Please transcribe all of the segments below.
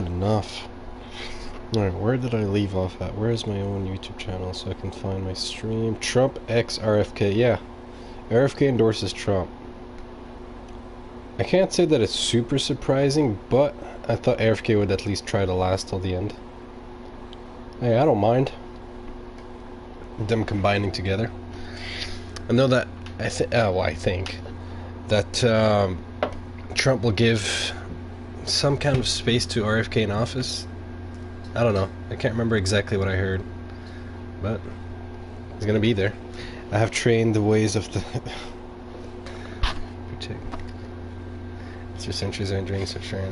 good enough. Alright, where did I leave off at? Where is my own YouTube channel so I can find my stream? Trump X RFK. Yeah, RFK endorses Trump. I can't say that it's super surprising, but I thought RFK would at least try to last till the end. Hey, I don't mind them combining together. I know that I think that Trump will give some kind of space to RFK in office. I don't know. I can't remember exactly what I heard, but he's gonna be there. I have trained the ways of the. Mr. Centuries are entering such train.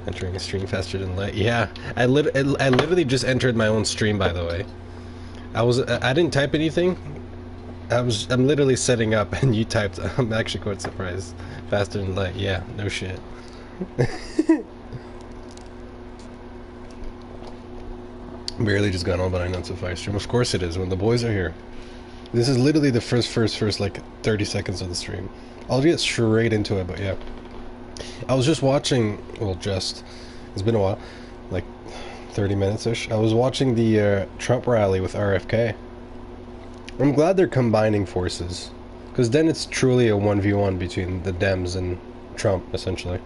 Entering a stream faster than light. Yeah, I literally just entered my own stream. By the way, I didn't type anything. I'm literally setting up, and you typed. I'm actually quite surprised. Faster than light. Yeah, no shit. Barely just got on, but I know it's a fire stream. Of course it is, when the boys are here. This is literally the first like 30 seconds of the stream. I'll get straight into it, but yeah. I was just watching, well, it's been a while, like 30 minutes-ish. I was watching the Trump rally with RFK. I'm glad they're combining forces, because then it's truly a 1v1 between the Dems and Trump, essentially.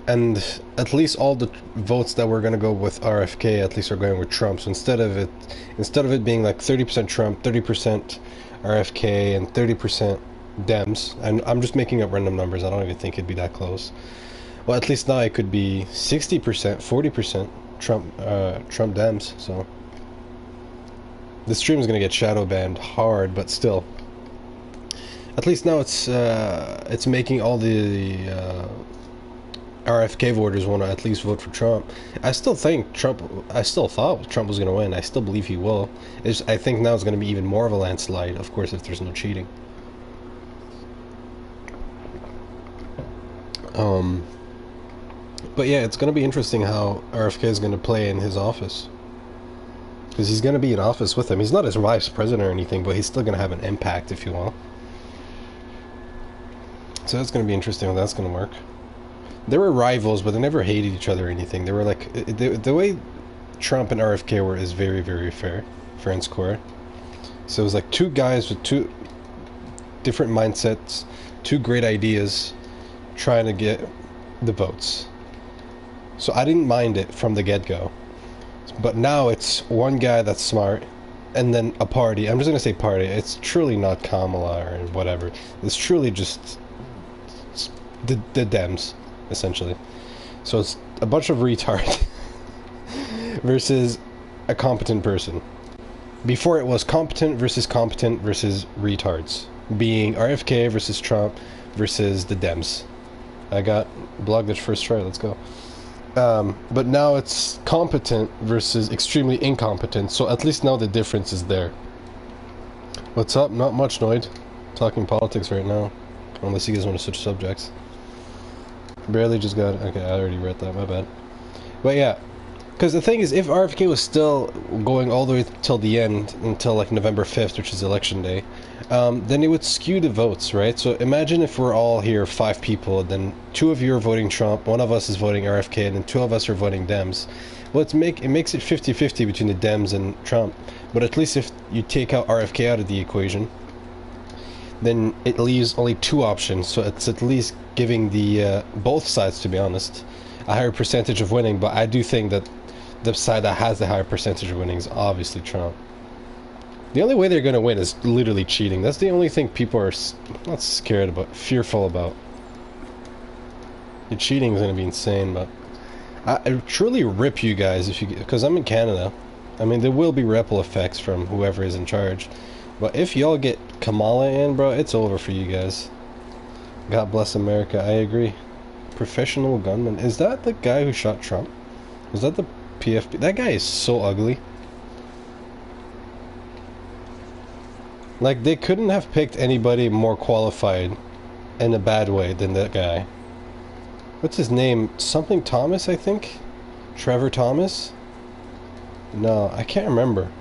And at least all the votes that were going to go with RFK at least are going with Trump. So instead of it being like 30% Trump, 30% RFK, and 30% Dems, and I'm just making up random numbers. I don't even think it'd be that close. Well, at least now it could be 60%, 40% Trump Dems. So the stream is going to get shadow banned hard, but still, at least now it's making all the RFK voters want to at least vote for Trump. I still thought Trump was going to win. I still believe he will. I think now it's going to be even more of a landslide, of course, if there's no cheating. But yeah, it's going to be interesting how RFK is going to play in his office. Because he's going to be in office with him. He's not his vice president or anything, but he's still going to have an impact, if you will. So that's going to be interesting how that's going to work. They were rivals, but they never hated each other or anything. They were like, the way Trump and RFK were is very, very fair and square. So it was like two guys with two different mindsets, two great ideas, trying to get the votes. So I didn't mind it from the get-go. But now it's one guy that's smart, and then a party. I'm just going to say party. It's truly not Kamala or whatever. It's truly just the Dems, essentially. So it's a bunch of retards versus a competent person. Before it was competent versus retards. Being RFK versus Trump versus the Dems. I got blogged it first try, let's go. But now it's competent versus extremely incompetent, so at least now the difference is there. What's up? Not much, Noid. Talking politics right now. Unless you guys want to switch subjects. Barely just got... Okay, I already read that, my bad. But yeah, because the thing is, if RFK was still going all the way till the end, until like November 5th, which is election day, then it would skew the votes, right? So imagine if we're all here, 5 people, then 2 of you are voting Trump, 1 of us is voting RFK, and then 2 of us are voting Dems. Well, it makes it 50-50 between the Dems and Trump. But at least if you take out RFK out of the equation, then it leaves only 2 options. So it's at least giving the both sides, to be honest, a higher percentage of winning. But I do think that the side that has the higher percentage of winning is obviously Trump. The only way they're going to win is literally cheating. That's the only thing people are not scared about, fearful about. The cheating is going to be insane, but I truly rip you guys if you, because I'm in Canada. I mean, there will be ripple effects from whoever is in charge. But if y'all get Kamala in, bro, it's over for you guys. God bless America, I agree. Professional gunman. Is that the guy who shot Trump? Was that the PFP? That guy is so ugly. Like, they couldn't have picked anybody more qualified in a bad way than that guy. What's his name? Something Thomas, I think? Trevor Thomas? No, I can't remember.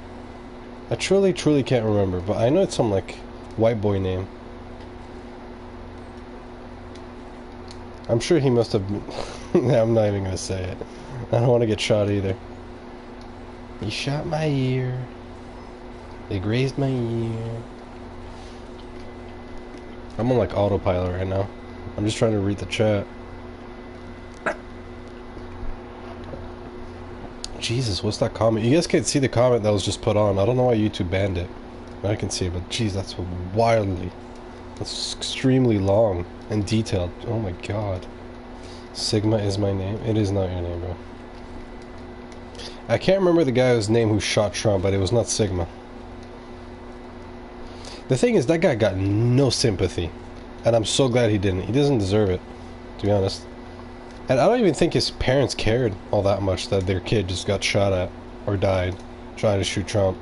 I truly can't remember, but I know it's some, like, white boy name. I'm sure he must have been... I'm not even gonna say it. I don't want to get shot either. He shot my ear. They grazed my ear. I'm on like autopilot right now. I'm just trying to read the chat. Jesus, what's that comment? You guys can't see the comment that was just put on. I don't know why YouTube banned it. I can see it, but jeez, that's wildly... That's extremely long and detailed. Oh my god. Sigma is my name. It is not your name, bro. I can't remember the guy's name who shot Trump, but it was not Sigma. The thing is, that guy got no sympathy. And I'm so glad he didn't. He doesn't deserve it, to be honest. And I don't even think his parents cared all that much that their kid just got shot at or died trying to shoot Trump.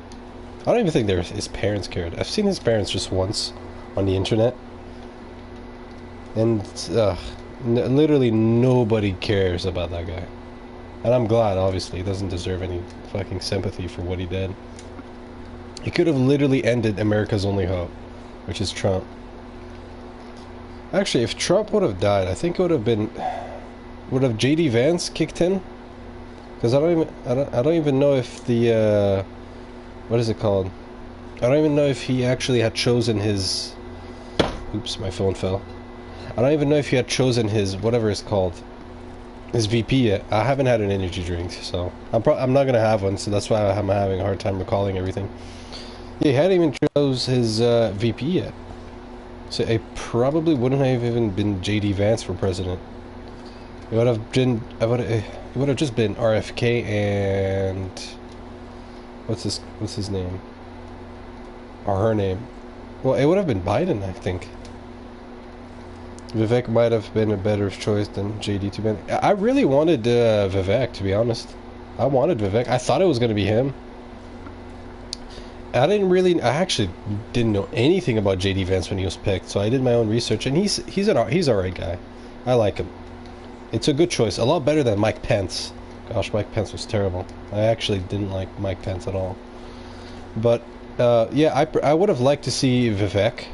I don't even think his parents cared. I've seen his parents just once on the internet. And literally nobody cares about that guy. And I'm glad, obviously. He doesn't deserve any fucking sympathy for what he did. He could have literally ended America's only hope, which is Trump. Actually, if Trump would have died, I think it would have been... Would have JD Vance kicked in? Because I don't even know if the what is it called? I don't even know if he actually had chosen his... Oops, my phone fell. I don't even know if he had chosen his whatever it's called, his VP yet. I haven't had an energy drink, so I'm not gonna have one. So that's why I'm having a hard time recalling everything. Yeah, he hadn't even chose his VP yet. So it probably wouldn't have even been JD Vance for president. It would have been, it would have just been RFK and what's his name? Or her name. Well, it would have been Biden, I think. Vivek might have been a better choice than JD to be. I really wanted Vivek, to be honest. I wanted Vivek. I thought it was going to be him. I actually didn't know anything about JD Vance when he was picked, so I did my own research, and he's alright guy. I like him. It's a good choice. A lot better than Mike Pence. Gosh, Mike Pence was terrible. I actually didn't like Mike Pence at all. But yeah, I would have liked to see Vivek.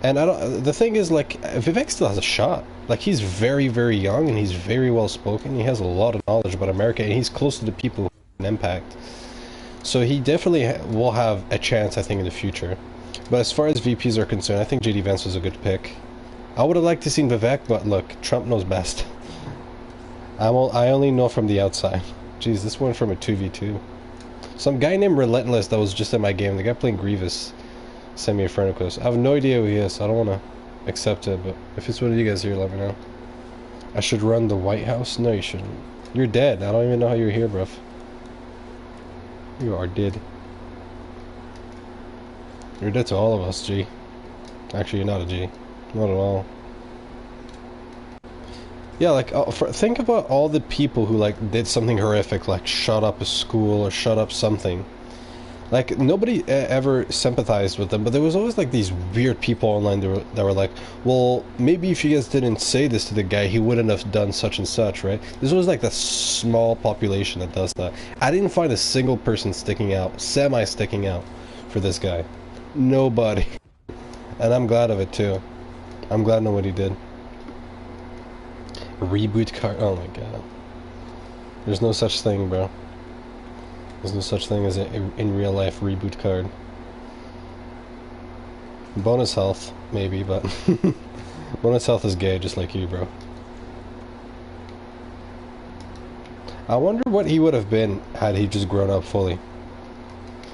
And the thing is, like, Vivek still has a shot. Like, he's very, very young, and he's very well spoken. He has a lot of knowledge about America, and he's close to the people who have an impact. So he definitely will have a chance, I think, in the future. But as far as VPs are concerned, I think JD Vance was a good pick. I would have liked to see Vivek, but look, Trump knows best. I only know from the outside. Jeez, this went from a 2v2. Some guy named Relentless that was just in my game. The guy playing Grievous sent me a friend request. I have no idea who he is, so I don't want to accept it, but if it's one of you guys here, let me know. I should run the White House? No, you shouldn't. You're dead. I don't even know how you're here, bruv. You are dead. You're dead to all of us, G. Actually, you're not a G. Not at all. Yeah, like, think about all the people who, like, did something horrific, like shut up a school or shut up something. Like, nobody ever sympathized with them, but there was always, like, these weird people online that were like, well, maybe if you guys didn't say this to the guy, he wouldn't have done such and such, right? This was, like, the small population that does that. I didn't find a single person sticking out, semi-sticking out, for this guy. Nobody. And I'm glad of it, too. I'm glad nobody did. Reboot card. Oh my god. There's no such thing, bro. There's no such thing as a in real life reboot card. Bonus health, maybe, but bonus health is gay, just like you, bro. I wonder what he would have been had he just grown up fully.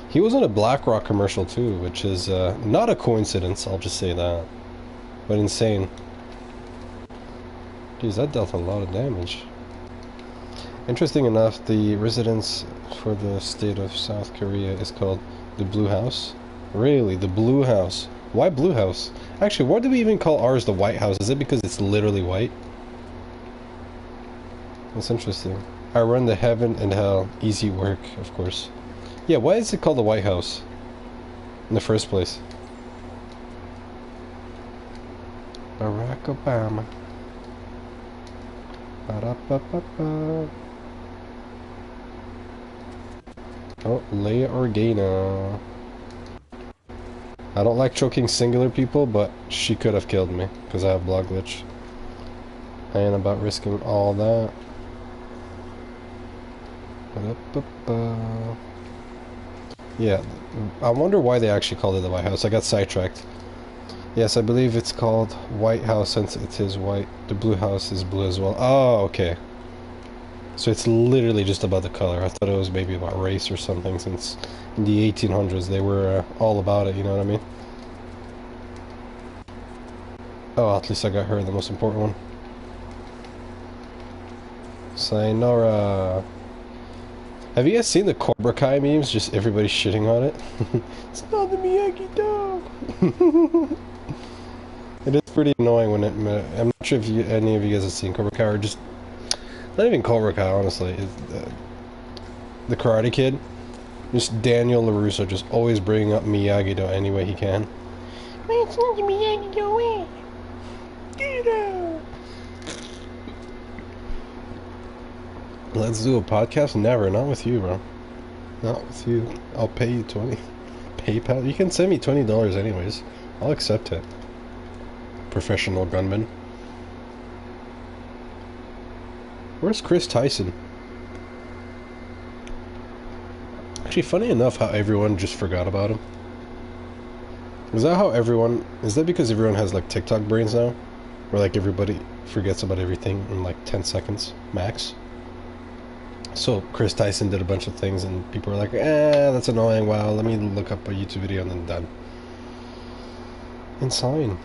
He was in a BlackRock commercial too, which is not a coincidence, I'll just say that. But insane. Jeez, that dealt a lot of damage. Interesting enough, the residence for the state of South Korea is called the Blue House. Really? The Blue House? Why Blue House? Actually, why do we even call ours the White House? Is it because it's literally white? That's interesting. I run the heaven and hell. Easy work, of course. Yeah, why is it called the White House in the first place? Barack Obama. Ba-da-ba-ba-ba. Oh, Leia Organa. I don't like choking singular people, but she could have killed me, because I have block glitch. I ain't about risking all that. Yeah, I wonder why they actually called it the White House. I got sidetracked. Yes, I believe it's called White House since it is white. The Blue House is blue as well. Oh, okay. So it's literally just about the color. I thought it was maybe about race or something, since in the 1800s they were all about it, you know what I mean? Oh, at least I got her, the most important one. Sayonara. Have you guys seen the Cobra Kai memes? Just everybody shitting on it? It's not the Miyagi-Do! It is pretty annoying when it... I'm not sure if any of you guys have seen Cobra Kai, or just... Not even Cobra Kai, honestly. The Karate Kid. Just Daniel LaRusso just always bringing up Miyagi-Do any way he can. Well, it's not the Miyagi-Do way. Get it out! Let's do a podcast? Never, not with you, bro. Not with you. I'll pay you 20. PayPal? You can send me $20 anyways. I'll accept it. Professional gunman. Where's Chris Tyson? Actually, funny enough how everyone just forgot about him. Is that how everyone... Is that because everyone has, like, TikTok brains now? Where, like, everybody forgets about everything in, like, 10 seconds max? So, Chris Tyson did a bunch of things, and people were like, that's annoying, wow, let me look up a YouTube video, and then done. Insane.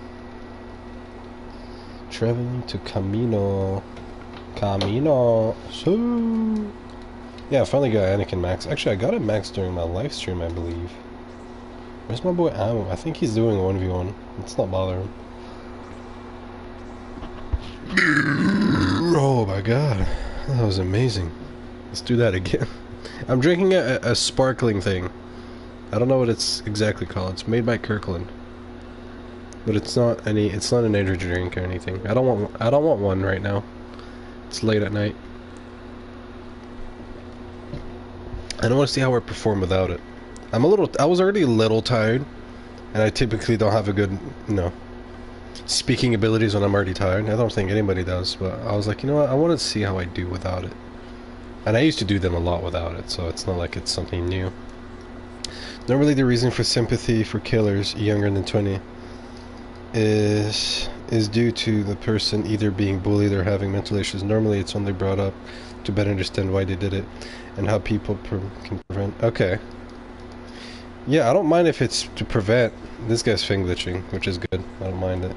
Traveling to Camino. So... Yeah, I finally got Anakin Max. Actually, I got it Max during my live stream, I believe. Where's my boy Ammo? I think he's doing a 1v1. Let's not bother him. Oh my god. That was amazing. Let's do that again. I'm drinking a sparkling thing. I don't know what it's exactly called. It's made by Kirkland. But it's not an energy drink or anything. I don't want one right now. It's late at night. I don't want to see how I perform without it. I was already a little tired, and I typically don't have a good, speaking abilities when I'm already tired. I don't think anybody does, but I was like, you know what, I want to see how I do without it. And I used to do them a lot without it, so it's not like it's something new. Normally the reason for sympathy for killers younger than 20 is due to the person either being bullied or having mental issues. Normally it's only brought up to better understand why they did it and how people can prevent. Okay. Yeah, I don't mind if it's to prevent. This guy's fin glitching, which is good. I don't mind it.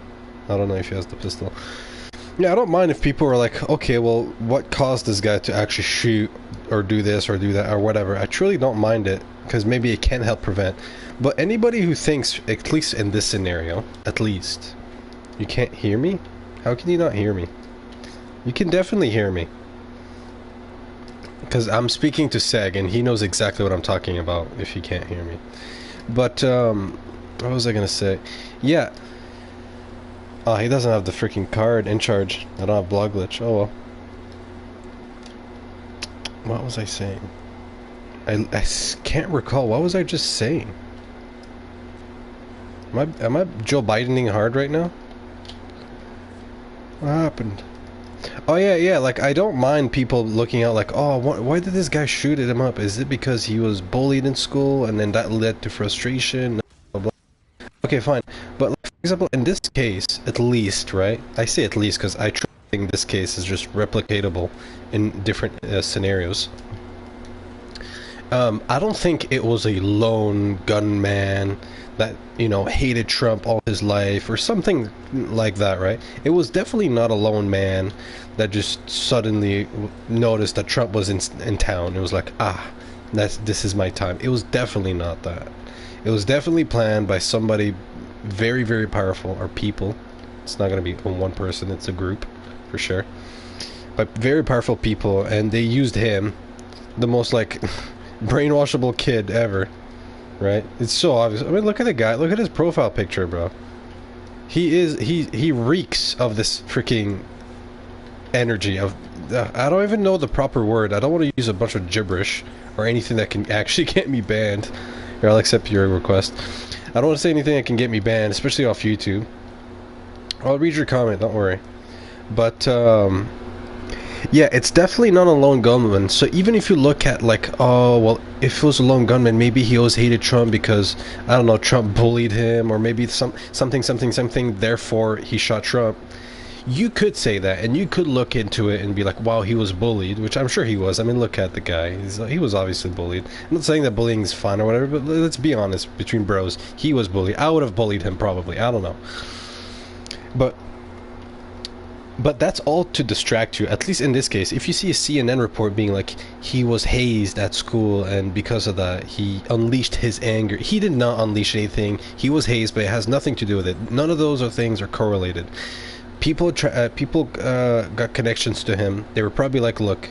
I don't know if he has the pistol. Yeah, I don't mind if people are like, okay, well, what caused this guy to actually shoot or do this or do that or whatever. I truly don't mind it, because maybe it can help prevent. But anybody who thinks, at least in this scenario, at least, you can't hear me? How can you not hear me? You can definitely hear me. Because I'm speaking to Seg, and he knows exactly what I'm talking about if he can't hear me. But, what was I going to say? Yeah. Oh, he doesn't have the freaking card in charge. I don't have blog glitch. Oh, well. What was I saying? I can't recall. What was I just saying? Am I Joe Bidening hard right now? What happened? Oh yeah, like I don't mind people looking out like, oh, why did this guy shoot him up? Is it because he was bullied in school and then that led to frustration? Blah, blah. Okay, fine. But like, for example, in this case, at least, right? I say at least because I think this case is just replicatable in different scenarios. I don't think it was a lone gunman that, hated Trump all his life or something like that, right? It was definitely not a lone man that just suddenly noticed that Trump was in town. It was like, this is my time. It was definitely not that. It was definitely planned by somebody very, very powerful, or people. It's not going to be one person, it's a group, for sure. But very powerful people, and they used him, the most, like, brainwashable kid ever. Right? It's so obvious. I mean, look at the guy. Look at his profile picture, bro. He reeks of this freaking energy of... I don't even know the proper word. I don't want to use a bunch of gibberish or anything that can actually get me banned. Here, I'll accept your request. I don't want to say anything that can get me banned, especially off YouTube. I'll read your comment, don't worry. But yeah, it's definitely not a lone gunman. So even if you look at like, oh well, if it was a lone gunman, maybe he always hated Trump because I don't know, Trump bullied him, or maybe something. Therefore, he shot Trump. You could say that, and you could look into it and be like, wow, he was bullied, which I'm sure he was. I mean, look at the guy. He was obviously bullied. I'm not saying that bullying is fun or whatever, but let's be honest, between bros, he was bullied. I would have bullied him probably. I don't know. But that's all to distract you, at least in this case. If you see a CNN report being like, he was hazed at school and because of that, he unleashed his anger. He did not unleash anything. He was hazed, but it has nothing to do with it. None of those things are correlated. People got connections to him. They were probably like, look,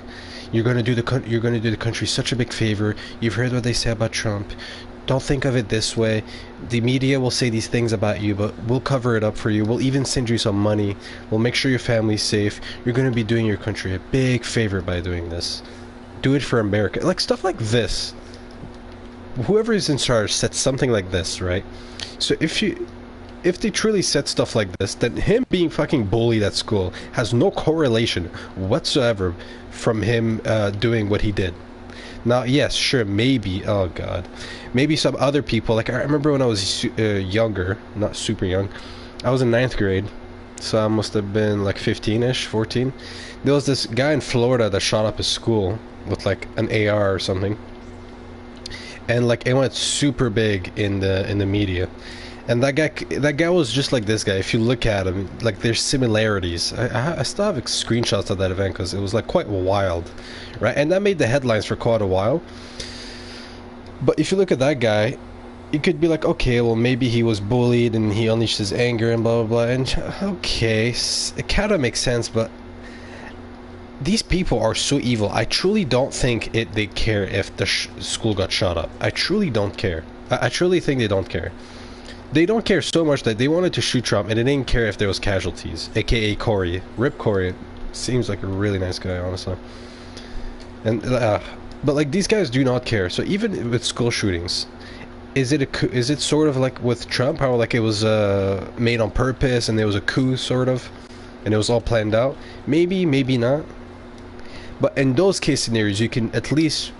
you're going to do the country such a big favor. You've heard what they say about Trump. Don't think of it this way. The media will say these things about you, but we'll cover it up for you. We'll even send you some money. We'll make sure your family's safe. You're going to be doing your country a big favor by doing this. Do it for America. Like stuff like this. Whoever is in charge sets something like this, right? So if they truly said stuff like this, then him being fucking bullied at school has no correlation whatsoever from him doing what he did. Now, yes, sure, maybe, oh god, maybe some other people, like I remember when I was younger, not super young, I was in 9th grade, so I must have been like 15-ish, 14. There was this guy in Florida that shot up his school with like an AR or something, and like it went super big in the media. And that guy was just like this guy. If you look at him, like there's similarities. I still have screenshots of that event because it was like quite wild, right? And that made the headlines for quite a while. But if you look at that guy, you could be like, okay, well maybe he was bullied and he unleashed his anger and blah blah blah. And okay, it kind of makes sense, but these people are so evil. I truly don't think they care if the school got shot up. I truly don't care. I truly think they don't care. They don't care so much that they wanted to shoot Trump and they didn't care if there was casualties, aka Corey. Rip Corey. Seems like a really nice guy, honestly. And but like these guys do not care. So even with school shootings, is it sort of like with Trump, how like it was made on purpose and there was a coup sort of, and it was all planned out? Maybe, maybe not. But in those case scenarios, you can at least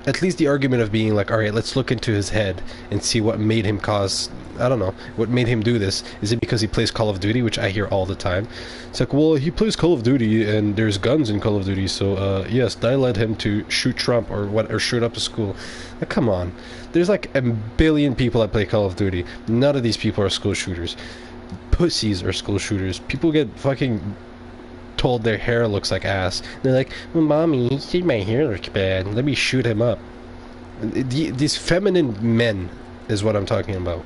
the argument of being like, all right, let's look into his head and see what made him cause, I don't know, what made him do this. Is it because he plays Call of Duty, which I hear all the time? It's like, well, he plays Call of Duty and there's guns in Call of Duty, so yes, that led him to shoot Trump or shoot up a school. Like, come on. There's like a billion people that play Call of Duty. None of these people are school shooters. Pussies are school shooters. People get fucking told their hair looks like ass. They're like, well, mommy, you see my hair looks bad. Let me shoot him up. These feminine men is what I'm talking about,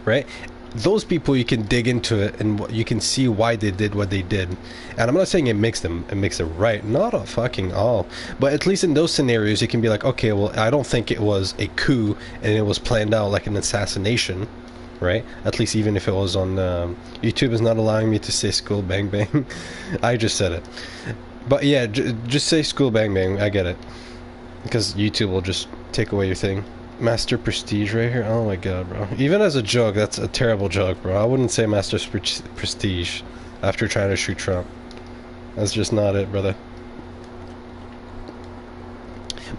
right? Those people, you can dig into it and you can see why they did what they did. And I'm not saying it makes it right, not a fucking all, but at least in those scenarios you can be like, okay, well, I don't think it was a coup and it was planned out like an assassination, right? At least even if it was on YouTube is not allowing me to say school bang bang. I just said it. But yeah, just say school bang bang. I get it, because YouTube will just take away your thing. Master Prestige right here. Oh my god, bro. Even as a joke, that's a terrible joke, bro. I wouldn't say Master Prestige after trying to shoot Trump. That's just not it, brother.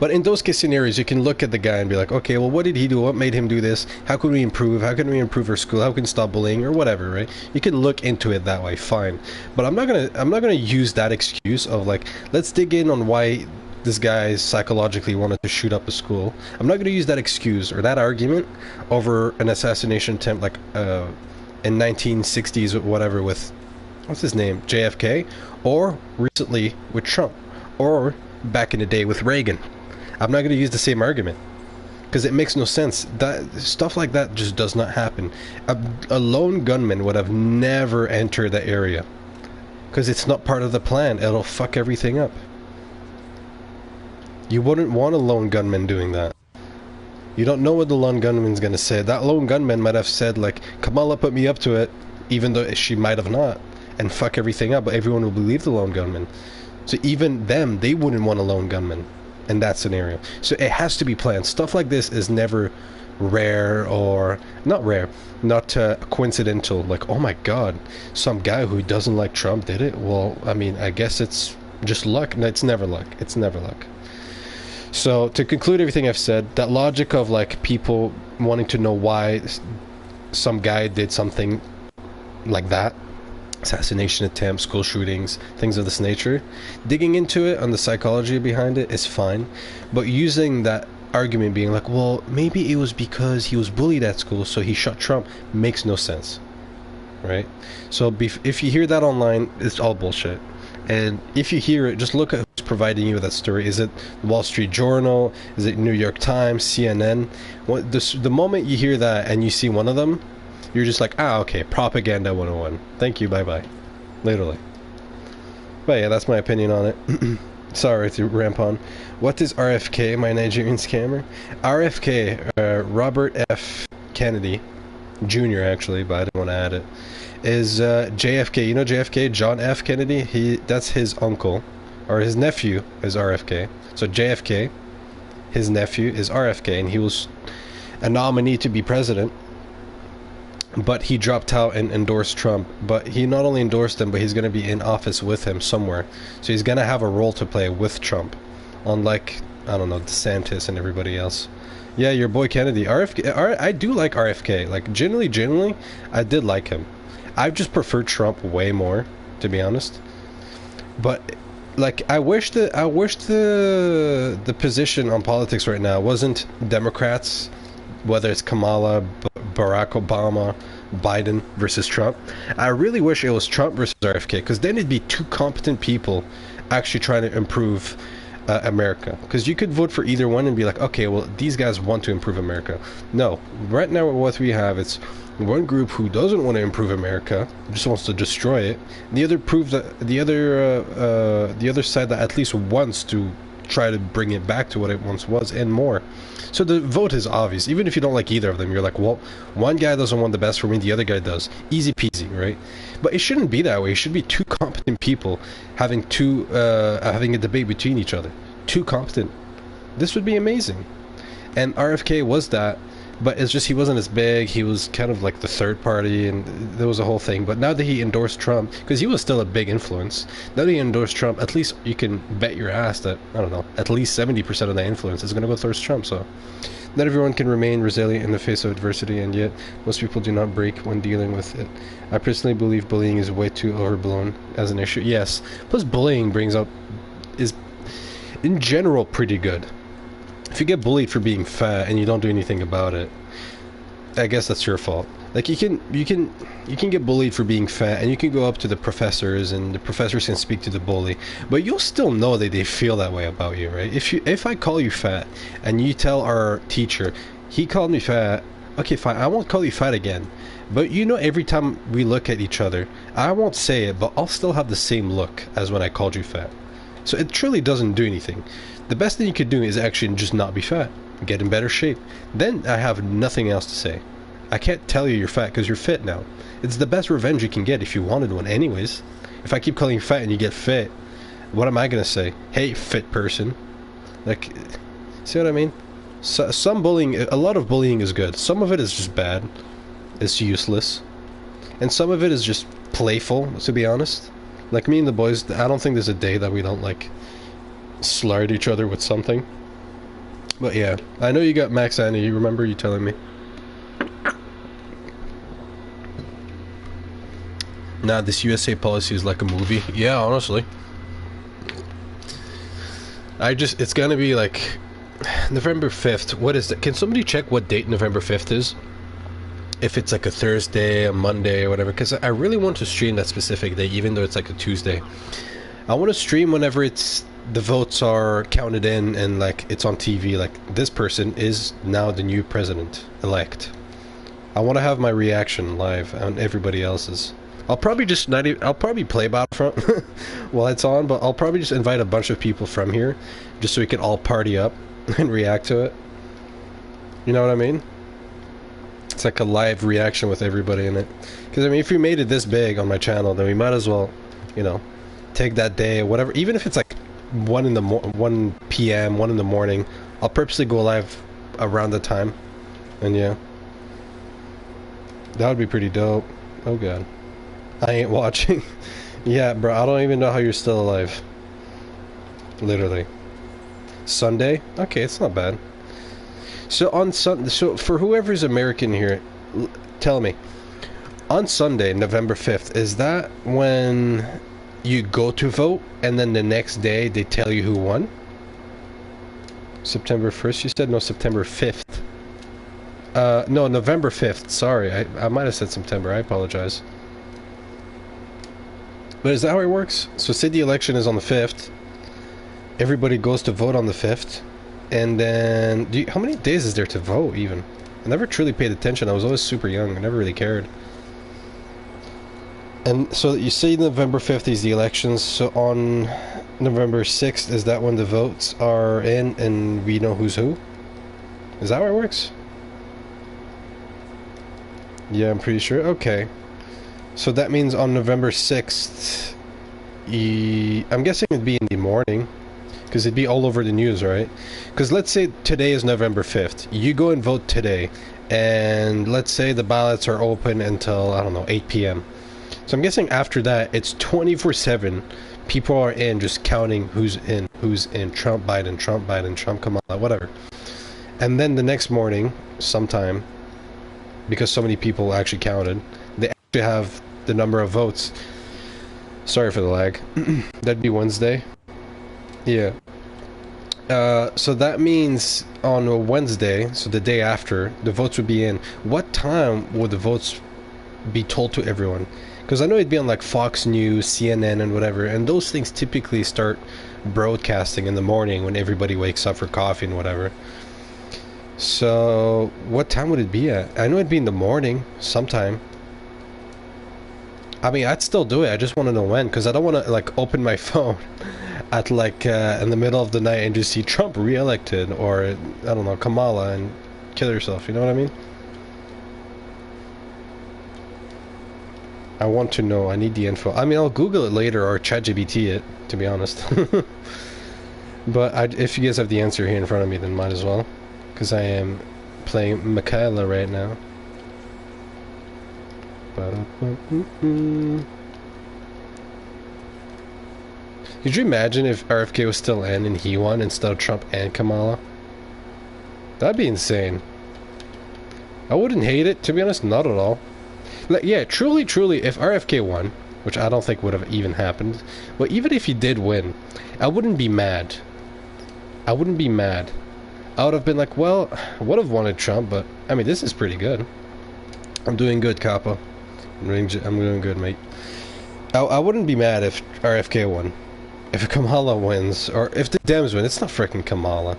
But in those case scenarios, you can look at the guy and be like, okay, well, what did he do? What made him do this? How can we improve? How can we improve our school? How can we stop bullying or whatever, right? You can look into it that way, fine. But I'm not gonna use that excuse of like, let's dig in on why this guy psychologically wanted to shoot up a school. I'm not gonna use that excuse or that argument over an assassination attempt like in 1960s or whatever with, what's his name, JFK, or recently with Trump, or back in the day with Reagan. I'm not going to use the same argument because it makes no sense. That stuff like that just does not happen. A lone gunman would have never entered that area because it's not part of the plan. It'll fuck everything up. You wouldn't want a lone gunman doing that. You don't know what the lone gunman's going to say. That lone gunman might have said like, Kamala put me up to it, even though she might have not, and fuck everything up, but everyone will believe the lone gunman. So even them, they wouldn't want a lone gunman. in that scenario. So it has to be planned. Stuff like this is never rare, or not rare, not coincidental. Like, oh my god, some guy who doesn't like Trump did it. Well, I mean, I guess it's just luck. No, it's never luck. It's never luck. So to conclude everything I've said, that logic of like people wanting to know why some guy did something like that, assassination attempts, school shootings, things of this nature, digging into it on the psychology behind it is fine, but using that argument being like, well, maybe it was because he was bullied at school so he shot Trump, makes no sense, right? So if you hear that online, it's all bullshit. And if you hear it, just look at who's providing you with that story. Is it the Wall Street Journal? Is it New York Times, CNN? The moment you hear that and you see one of them, you're just like, ah, okay, propaganda 101. Thank you, bye-bye. Literally. But yeah, that's my opinion on it. Sorry to ramp on. What is RFK, my Nigerian scammer? RFK, Robert F. Kennedy, Jr. actually, but I didn't want to add it, is JFK. You know JFK? John F. Kennedy? That's his uncle, or his nephew is RFK. So JFK, his nephew, is RFK, and he was a nominee to be president. But he dropped out and endorsed Trump. But he not only endorsed him, but he's going to be in office with him somewhere. So he's going to have a role to play with Trump. Unlike, I don't know, DeSantis and everybody else. Yeah, your boy Kennedy. I do like RFK. Like, genuinely, I did like him. I just prefer Trump way more, to be honest. But, like, I wish the position on politics right now wasn't Democrats, whether it's Kamala, Barack Obama, Biden versus Trump. I really wish it was Trump versus RFK, because then it'd be two competent people actually trying to improve America. Because you could vote for either one and be like, okay, well, these guys want to improve America. No, right now what we have, it's one group who doesn't want to improve America, just wants to destroy it. And the other proves that the other side that at least wants to try to bring it back to what it once was and more. So the vote is obvious. Even if you don't like either of them, you're like, well, one guy doesn't want the best for me, the other guy does. Easy peasy, right? But it shouldn't be that way. It should be two competent people having a debate between each other. Two competent. This would be amazing. And RFK was that, but it's just he wasn't as big. He was kind of like the third party, and there was a whole thing. But now that he endorsed Trump, because he was still a big influence, now that he endorsed Trump, at least you can bet your ass that, I don't know, at least 70% of that influence is going to go towards Trump. So not everyone can remain resilient in the face of adversity, and yet most people do not break when dealing with it. I personally believe bullying is way too overblown as an issue. Yes, plus bullying is in general pretty good. If you get bullied for being fat and you don't do anything about it, I guess that's your fault. Like, you can get bullied for being fat, and you can go up to the professors, and the professors can speak to the bully, but you'll still know that they feel that way about you, right? If I call you fat and you tell our teacher, he called me fat, okay, fine, I won't call you fat again. But you know, every time we look at each other, I won't say it, but I'll still have the same look as when I called you fat. So it truly doesn't do anything. The best thing you could do is actually just not be fat. Get in better shape. Then I have nothing else to say. I can't tell you you're fat because you're fit now. It's the best revenge you can get if you wanted one anyways. If I keep calling you fat and you get fit, what am I going to say? Hey, fit person. Like, see what I mean? So, some bullying, a lot of bullying is good. Some of it is just bad. It's useless. And some of it is just playful, to be honest. Like, me and the boys, I don't think there's a day that we don't, like, slur at each other with something. But yeah, I know you got Max Annie, you remember you telling me. Nah, this USA policy is like a movie. Yeah, honestly. It's gonna be like November 5th. What is that? Can somebody check what date November 5th is? If it's like a Thursday, a Monday, or whatever. Because I really want to stream that specific day, even though it's like a Tuesday. I want to stream whenever the votes are counted in and like it's on TV. Like, this person is now the new president-elect. I want to have my reaction live on everybody else's. I'll probably just I'll probably play Battlefront while it's on, but I'll probably just invite a bunch of people from here just so we can all party up and react to it. You know what I mean? It's like a live reaction with everybody in it. Because, I mean, if we made it this big on my channel, then we might as well, you know, take that day or whatever. Even if it's like 1 p.m., 1 in the morning. I'll purposely go live around the time, and yeah, that would be pretty dope. Oh god, I ain't watching. Yeah, bro, I don't even know how you're still alive. Literally. Sunday? Okay, it's not bad. So on so for whoever's American here, tell me. On Sunday, November 5th, is that when you go to vote and then the next day they tell you who won? September 1st, you said? No, September 5th. No, November 5th. Sorry, I might have said September. I apologize. But is that how it works? So say the election is on the 5th. Everybody goes to vote on the 5th. And then... how many days is there to vote, even? I never truly paid attention. I was always super young. I never really cared. And so you say November 5th is the elections. So on November 6th, is that when the votes are in and we know who's who? Is that how it works? Yeah, I'm pretty sure. Okay. So that means on November 6th, I'm guessing it'd be in the morning, because it'd be all over the news, right? Because let's say today is November 5th. You go and vote today, and let's say the ballots are open until, I don't know, 8 p.m. So I'm guessing after that, it's 24/7. People are in just counting who's in, Trump, Biden, Trump, Biden, Trump, Kamala, whatever. And then the next morning, sometime, because so many people actually counted, they actually have the number of votes. Sorry for the lag. That'd be Wednesday. Yeah. So that means on a Wednesday, so the day after, the votes would be in. What time would the votes be told to everyone? Because I know it'd be on like Fox News, CNN, and whatever, and those things typically start broadcasting in the morning when everybody wakes up for coffee and whatever. So what time would it be at? I know it'd be in the morning sometime. I mean, I'd still do it. I just want to know when, because I don't want to like open my phone at like in the middle of the night and just see Trump re-elected, or I don't know, Kamala, and kill yourself. You know what I mean? I want to know. I need the info. I mean, I'll Google it later or ChatGPT it, to be honest. But if you guys have the answer here in front of me, then might as well, because I am playing Michaela right now. Could you imagine if RFK was still in and he won instead of Trump and Kamala? That'd be insane. I wouldn't hate it, to be honest, not at all. Like, yeah, truly, if RFK won, which I don't think would have even happened, but even if he did win, I wouldn't be mad. I wouldn't be mad. I would have been like, well, I would have wanted Trump, but, I mean, this is pretty good. I'm doing good, Kappa. I'm doing good, mate. I wouldn't be mad if RFK won. If Kamala wins, or if the Dems win, it's not freaking Kamala.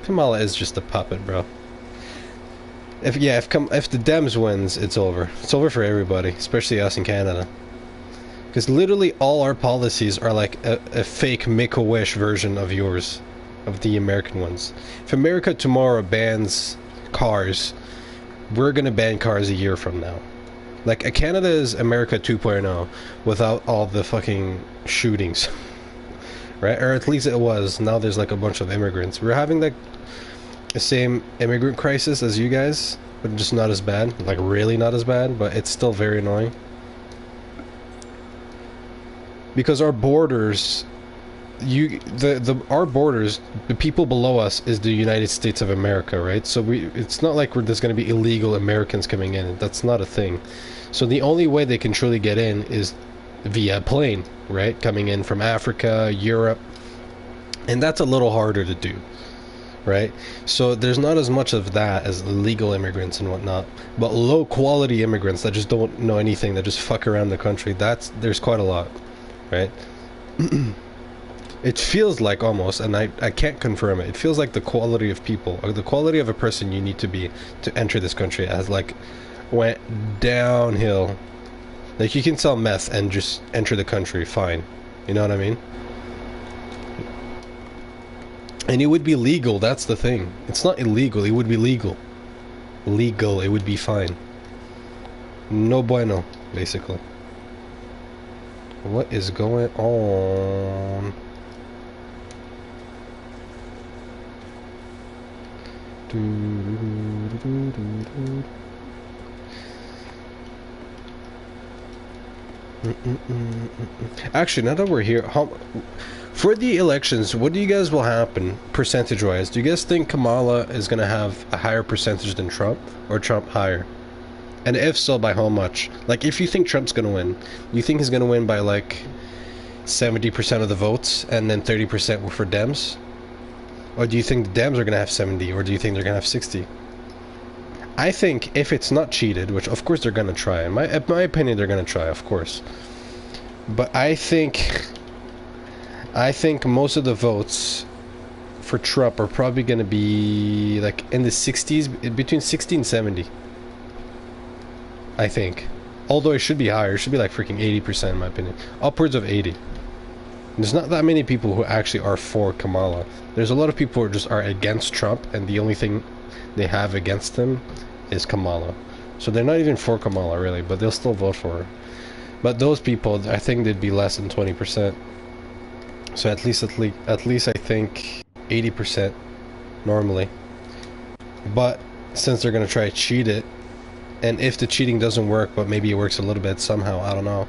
Kamala is just a puppet, bro. If the Dems wins, it's over. It's over for everybody, especially us in Canada. Because literally all our policies are like a fake Make-A-Wish version of yours, of the American ones. If America tomorrow bans cars, we're gonna ban cars a year from now. Like, Canada is America 2.0 without all the fucking shootings. Right? Or at least it was. Now there's like a bunch of immigrants. We're having like the same immigrant crisis as you guys, but just not as bad. Like, really not as bad, but it's still very annoying. Because our borders, our borders, the people below us is the United States of America, right? So it's not like there's going to be illegal Americans coming in. That's not a thing. So the only way they can truly get in is via plane, right? Coming in from Africa, Europe, and that's a little harder to do, right? So there's not as much of that as illegal immigrants and whatnot, but low quality immigrants that just don't know anything, that just fuck around the country, there's quite a lot, right? It feels like almost, and I can't confirm it, it feels like the quality of people, or the quality of a person you need to be to enter this country has like went downhill. Like, you can sell meth and just enter the country fine, you know what I mean? And it would be legal, that's the thing. It's not illegal, it would be legal. Legal, it would be fine. No bueno, basically. What is going on? Actually, now that we're here, for the elections, what do you guys will happen percentage-wise? Do you guys think Kamala is going to have a higher percentage than Trump, or Trump higher? And if so, by how much? Like, if you think Trump's going to win, you think he's going to win by like 70% of the votes, and then 30% were for Dems? Or do you think the Dems are going to have 70, or do you think they're going to have 60? I think if it's not cheated, which of course they're going to try, in my opinion they're going to try, of course. But I think most of the votes for Trump are probably going to be like in the 60s, between 60 and 70. I think. Although it should be higher, it should be like freaking 80% in my opinion. Upwards of 80. There's not that many people who actually are for Kamala. There's a lot of people who just are against Trump, and the only thing they have against him is Kamala. So they're not even for Kamala really, but they'll still vote for her. But those people, I think they'd be less than 20%. So at least I think 80% normally. But since they're going to try to cheat it, and if the cheating doesn't work, but maybe it works a little bit somehow, I don't know,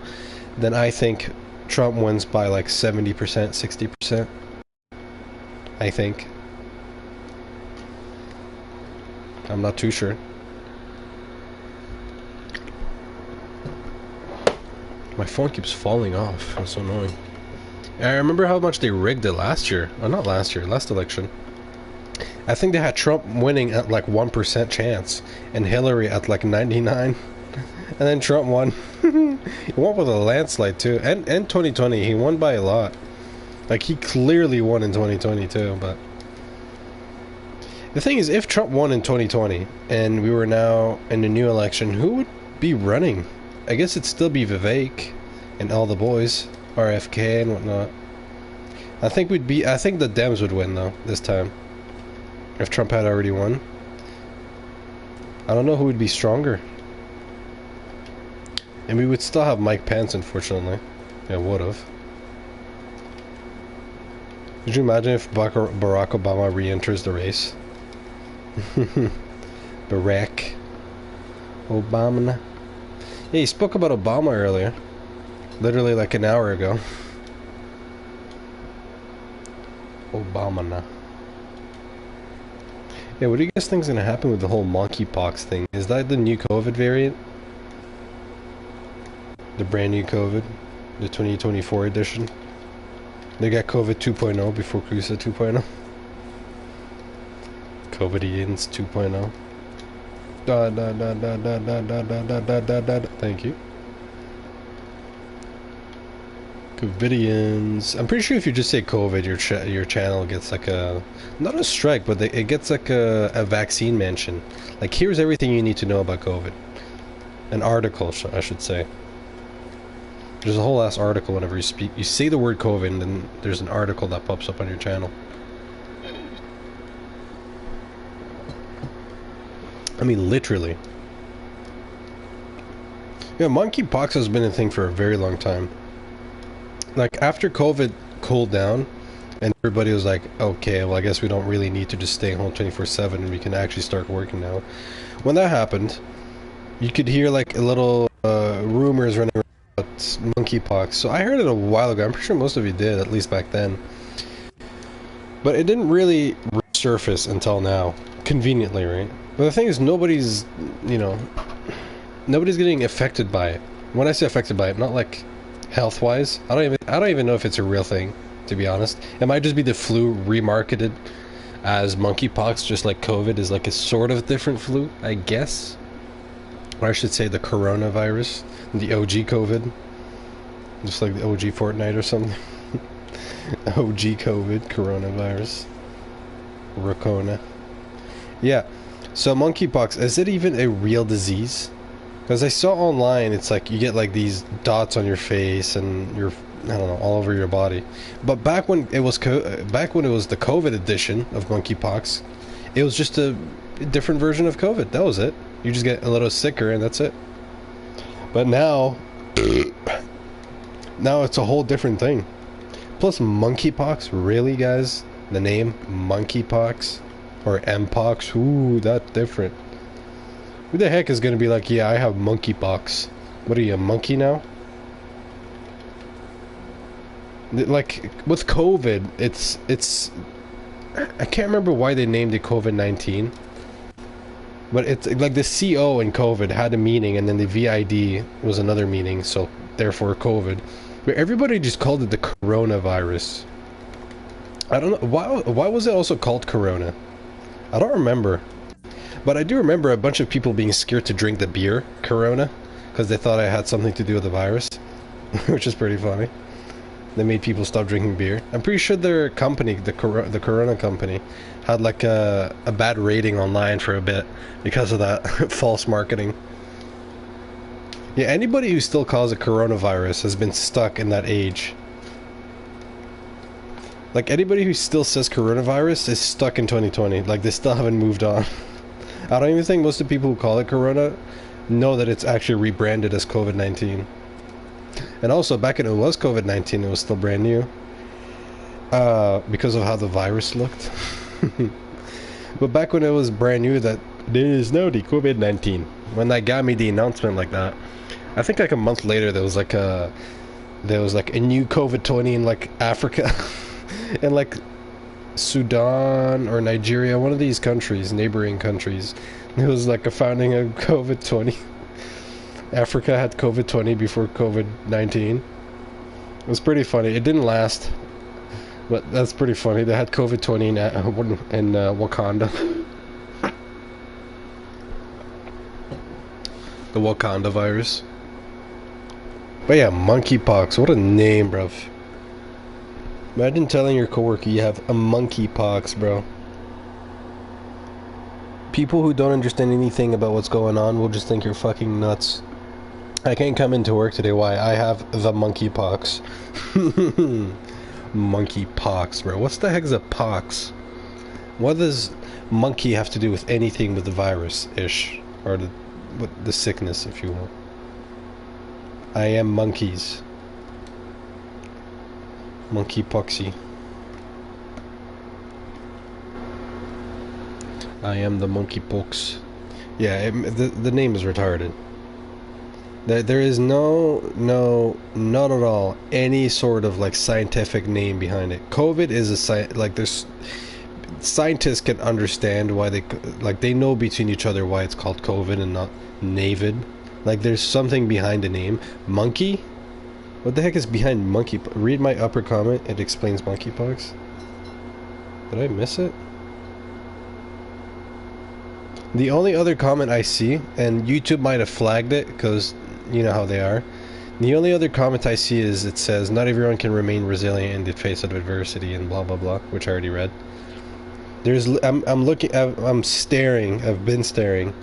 then I think Trump wins by like 70%, 60%. I think. I'm not too sure. My phone keeps falling off. It's so annoying. I remember how much they rigged it last year. Oh, not last year. Last election. I think they had Trump winning at like 1% chance, and Hillary at like 99. And then Trump won. He won with a landslide too. And 2020, he won by a lot. Like, he clearly won in 2020 too, but... The thing is, if Trump won in 2020, and we were now in a new election, who would be running? I guess it'd still be Vivek and all the boys, RFK and whatnot. I think the Dems would win though, this time. If Trump had already won. I don't know who would be stronger. And we would still have Mike Pence, unfortunately. Yeah, would've. Could you imagine if Barack Obama re-enters the race? Barack Obama. Yeah, he spoke about Obama earlier. Literally like an hour ago. Obama. Yeah, what do you guys think is going to happen with the whole monkeypox thing? Is that the new COVID variant? The brand new COVID? The 2024 edition? They got COVID 2.0 before Cruisa 2.0. COVIDians 2.0. Thank you. COVIDians. I'm pretty sure if you just say COVID, your channel gets like a... Not a strike, but it gets like a vaccine mention. Like, here's everything you need to know about COVID. An article, I should say. There's a whole ass article whenever you speak. You say the word COVID, and then there's an article that pops up on your channel. I mean, literally. Yeah, monkeypox has been a thing for a very long time. Like, after COVID cooled down, and everybody was like, okay, well, I guess we don't really need to just stay home 24/7, and we can actually start working now. When that happened, you could hear, like, a little rumors running around about monkeypox. So I heard it a while ago. I'm pretty sure most of you did, at least back then. But it didn't really resurface until now. Conveniently, right? But the thing is, nobody's getting affected by it. When I say affected by it, not like health-wise. I don't even know if it's a real thing, to be honest. It might just be the flu remarketed as monkeypox, just like COVID is like a sort of different flu, I guess. Or I should say the coronavirus, the OG COVID, just like the OG Fortnite or something. OG COVID, coronavirus, Rocona. Yeah. So monkeypox, is it even a real disease? Because I saw online, it's like you get like these dots on your face and your, I don't know, all over your body. But back when it was the COVID edition of monkeypox, it was just a different version of COVID. That was it. You just get a little sicker and that's it. But now, now it's a whole different thing. Plus monkeypox, really, guys? The name monkeypox. Or mpox. Ooh, that's different. Who the heck is gonna be like, yeah, I have monkeypox? What are you, a monkey now? Like with COVID, it's I can't remember why they named it COVID-19, but it's like the CO in COVID had a meaning, and then the VID was another meaning, so therefore COVID. But everybody just called it the coronavirus. I don't know why was it also called Corona? I don't remember, but I do remember a bunch of people being scared to drink the beer Corona because they thought it had something to do with the virus, which is pretty funny. They made people stop drinking beer. I'm pretty sure their company, the Corona company, had like a bad rating online for a bit because of that false marketing. Yeah, anybody who still calls it coronavirus has been stuck in that age. Like anybody who still says coronavirus is stuck in 2020. Like they still haven't moved on. I don't even think most of the people who call it corona know that it's actually rebranded as COVID-19. And also, back when it was COVID-19, it was still brand new. Because of how the virus looked. But back when it was brand new, that there is no the COVID-19. When they got me the announcement like that, I think like a month later, there was like a new COVID-20 in like Africa. And like Sudan or Nigeria, one of these countries, neighboring countries. It was like a founding of COVID-20. Africa had COVID-20 before COVID-19. It was pretty funny. It didn't last, but that's pretty funny. They had COVID-20 in Wakanda. The Wakanda virus. But yeah, monkeypox. What a name, bruv. Imagine telling your coworker you have a monkeypox, bro. People who don't understand anything about what's going on will just think you're fucking nuts. I can't come into work today. Why? I have the monkeypox. Monkeypox, bro. What's the heck is a pox? What does monkey have to do with anything with the virus-ish? Or the sickness, if you will. I am monkeys. Monkeypoxy. I am the monkeypox. Yeah, the name is retarded. There is not at all any sort of like scientific name behind it. COVID is there's scientists can understand why they know between each other why it's called COVID and not Navid. Like there's something behind the name. Monkey? What the heck is behind monkey? Read my upper comment. It explains monkeypox. Did I miss it? The only other comment I see, and YouTube might have flagged it because you know how they are. The only other comment I see is it says not everyone can remain resilient in the face of adversity and blah blah blah, which I already read. I'm staring. I've been staring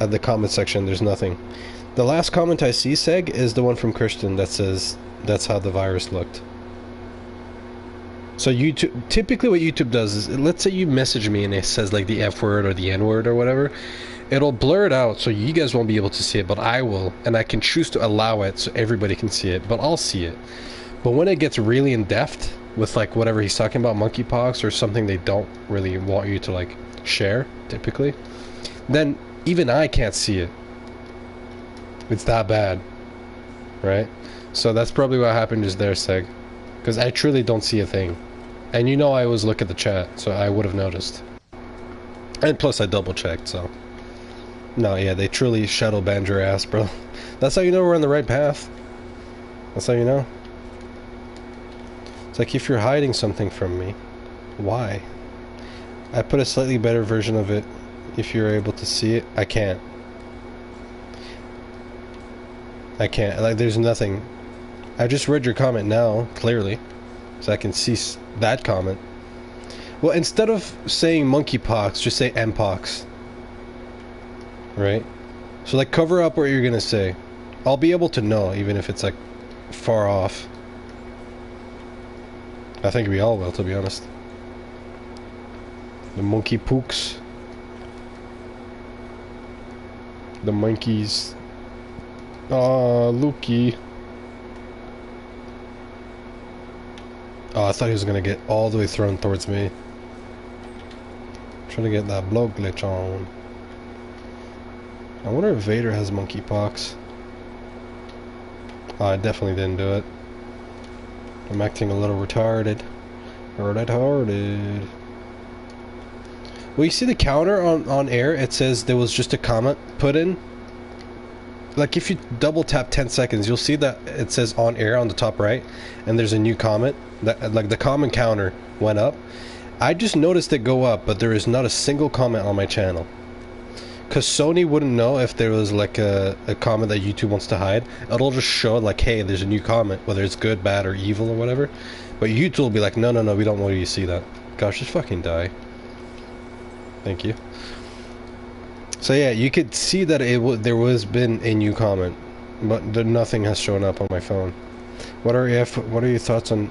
at the comment section. There's nothing. The last comment I see, Seg, is the one from Christian that says that's how the virus looked. So YouTube, typically what YouTube does is, let's say you message me and it says like the F word or the N word or whatever, it'll blur it out so you guys won't be able to see it, but I will, and I can choose to allow it so everybody can see it, but I'll see it. But when it gets really in depth with like whatever he's talking about, monkeypox or something they don't really want you to like share, typically, then even I can't see it. It's that bad, right? So that's probably what happened just there, Seg, because I truly don't see a thing. And you know I always look at the chat, so I would have noticed. And plus I double checked, so. No, yeah, they truly shadow banned your ass, bro. That's how you know we're on the right path. That's how you know. It's like if you're hiding something from me, why? I put a slightly better version of it. If you're able to see it, I can't. I can't. Like, there's nothing. I just read your comment now, clearly. So I can see that comment. Well, instead of saying monkeypox, just say mpox. Right? So like cover up what you're gonna say. I'll be able to know, even if it's like far off. I think we all will, to be honest. The monkeypox. The monkeys. Ah, Lukey. Oh, I thought he was gonna get all the way thrown towards me. Trying to get that blow glitch on. I wonder if Vader has monkeypox. Oh, I definitely didn't do it. I'm acting a little retarded. Retarded. Well, you see the counter on air? It says there was just a comment put in. Like, if you double tap 10 seconds, you'll see that it says on air on the top right, and there's a new comment. That, like, the comment counter went up. I just noticed it go up, but there is not a single comment on my channel. Because Sony wouldn't know if there was, like, a comment that YouTube wants to hide. It'll just show, like, hey, there's a new comment, whether it's good, bad, or evil, or whatever. But YouTube will be like, no, no, no, we don't want you to see that. Gosh, just fucking die. Thank you. So yeah, you could see that there was been a new comment, but nothing has shown up on my phone. What are your thoughts on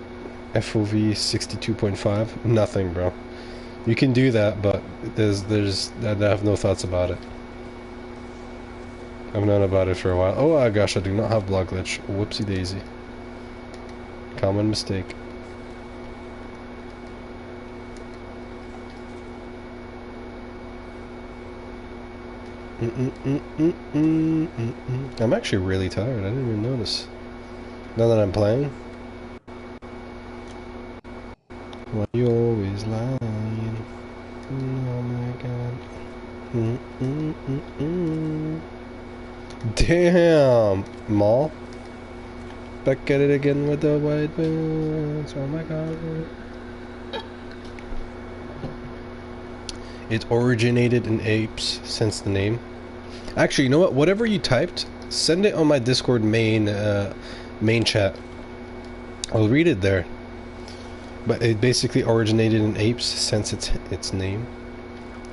FOV 62.5? Nothing, bro. You can do that, but I have no thoughts about it. I've known about it for a while. Oh gosh, I do not have block glitch. Whoopsie daisy. Common mistake. I'm actually really tired. I didn't even notice. Now that I'm playing. Why you always lying? Oh my god. Damn! Maul? Back at it again with the white boots. Oh my god. It originated in apes, since the name. Actually, you know what? Whatever you typed, send it on my Discord main chat. I'll read it there. But it basically originated in apes, since its name.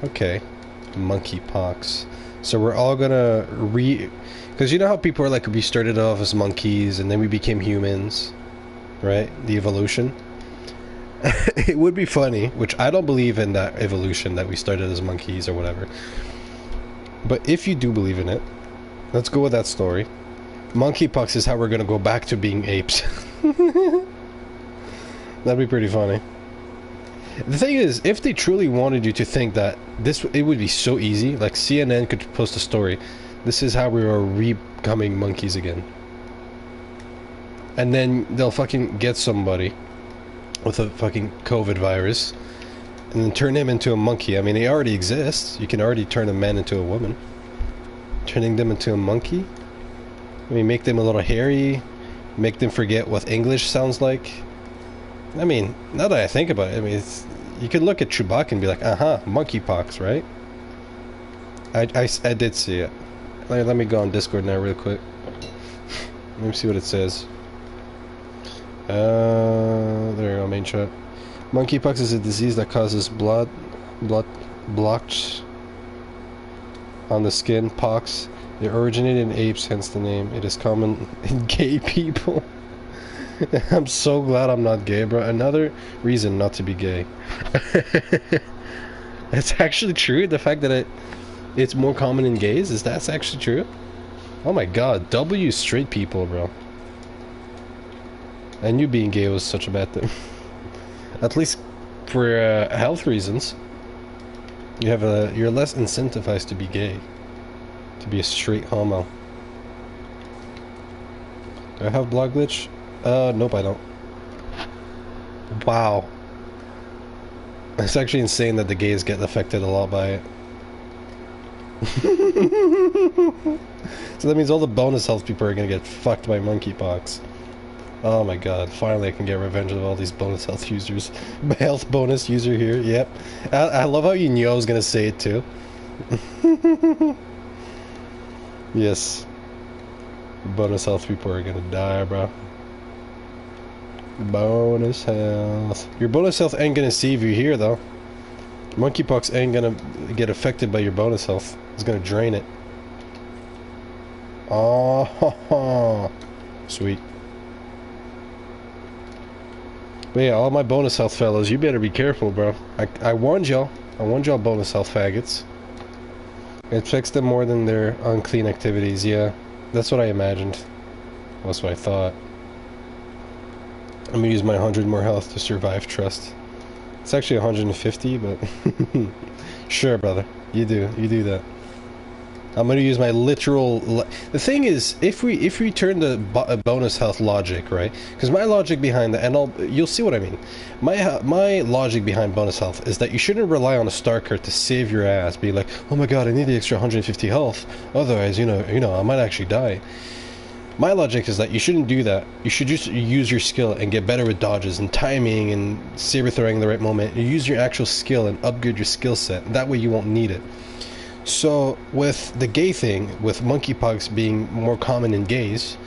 Okay. Monkeypox. So we're all gonna because you know how people are like, we started off as monkeys and then we became humans, right? The evolution. It would be funny, which I don't believe in that evolution, that we started as monkeys or whatever. But if you do believe in it, let's go with that story. Monkeypox is how we're gonna go back to being apes. That'd be pretty funny. The thing is, if they truly wanted you to think that it would be so easy, like CNN could post a story, this is how we are becoming monkeys again. And then they'll fucking get somebody with a fucking COVID virus and then turn him into a monkey. I mean, he already exists. You can already turn a man into a woman. Turning them into a monkey? I mean, make them a little hairy, make them forget what English sounds like. I mean, now that I think about it, I mean, you could look at Chewbacca and be like, monkeypox, right? I did see it. Let me go on Discord now real quick. Let me see what it says. There you go, main chat. Monkeypox is a disease that causes blood blotch on the skin, pox. It originated in apes, hence the name. It is common in gay people. I'm so glad I'm not gay, bro. Another reason not to be gay. It's actually true. The fact that it's more common in gays, that's actually true? Oh my god, W straight people, bro. I knew being gay was such a bad thing. At least for health reasons. You're less incentivized to be gay. To be a straight homo. Do I have block glitch? Nope, I don't. Wow. It's actually insane that the gays get affected a lot by it. So that means all the bonus health people are gonna get fucked by monkeypox. Oh my god, finally I can get revenge of all these bonus health users. Health bonus user here, yep. I love how you knew I was gonna say it too. Yes. Bonus health people are gonna die, bro. Bonus health. Your bonus health ain't gonna save you here, though. Monkeypox ain't gonna get affected by your bonus health. It's gonna drain it. Oh, sweet. But yeah, all my bonus health fellas, you better be careful, bro. I warned y'all. I warned y'all, bonus health faggots. It affects them more than their unclean activities, yeah. That's what I imagined. That's what I thought. I'm gonna use my 100 more health to survive trust. It's actually 150, but sure, brother. You do that. I'm gonna use my literal. The thing is, if we turn the bonus health logic, right? Because my logic behind that, and you'll see what I mean. My logic behind bonus health is that you shouldn't rely on a star card to save your ass. Be like, oh my god, I need the extra 150 health. Otherwise, you know, I might actually die. My logic is that you shouldn't do that. You should just use your skill and get better with dodges and timing and saber throwing the right moment. You use your actual skill and upgrade your skill set. That way you won't need it. So with the gay thing, with monkeypox being more common in gays,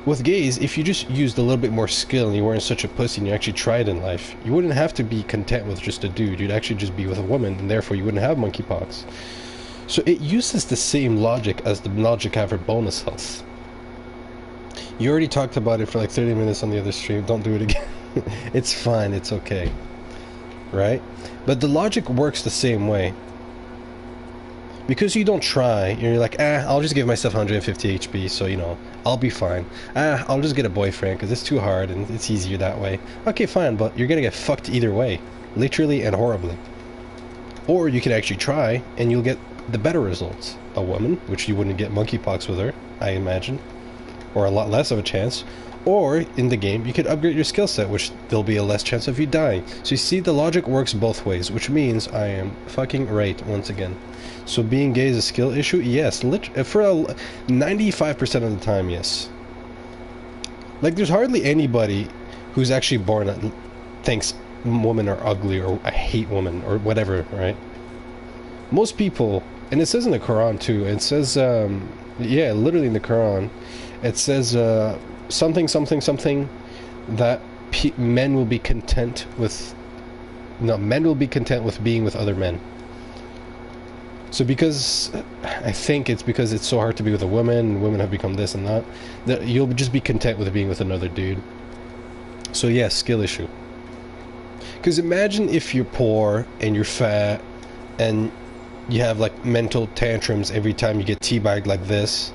with gays, if you just used a little bit more skill and you weren't such a pussy and you actually tried in life, you wouldn't have to be content with just a dude. You'd actually just be with a woman, and therefore you wouldn't have monkeypox. So it uses the same logic as the logic I have for bonus health. You already talked about it for like 30 minutes on the other stream. Don't do it again. It's fine. It's okay. Right? But the logic works the same way. Because you don't try, you're like, I'll just give myself 150 HP, so, you know, I'll be fine. I'll just get a boyfriend, because it's too hard, and it's easier that way. Okay, fine, but you're gonna get fucked either way. Literally and horribly. Or you can actually try, and you'll get the better results. A woman, which you wouldn't get monkeypox with her, I imagine. Or a lot less of a chance. Or, in the game, you could upgrade your skill set, which there'll be a less chance of you dying. So you see, the logic works both ways, which means I am fucking right once again. So being gay is a skill issue? Yes. For 95% of the time, yes. Like, there's hardly anybody who's actually born that thinks women are ugly or I hate women or whatever, right? Most people, and it says in the Quran too, it says, yeah, literally in the Quran, it says, something that men will be content with. No, men will be content with being with other men. So because I think it's because it's so hard to be with a woman, and women have become this and that you'll just be content with being with another dude. So yeah, skill issue. Because imagine if you're poor and you're fat and you have like mental tantrums every time you get teabagged like this,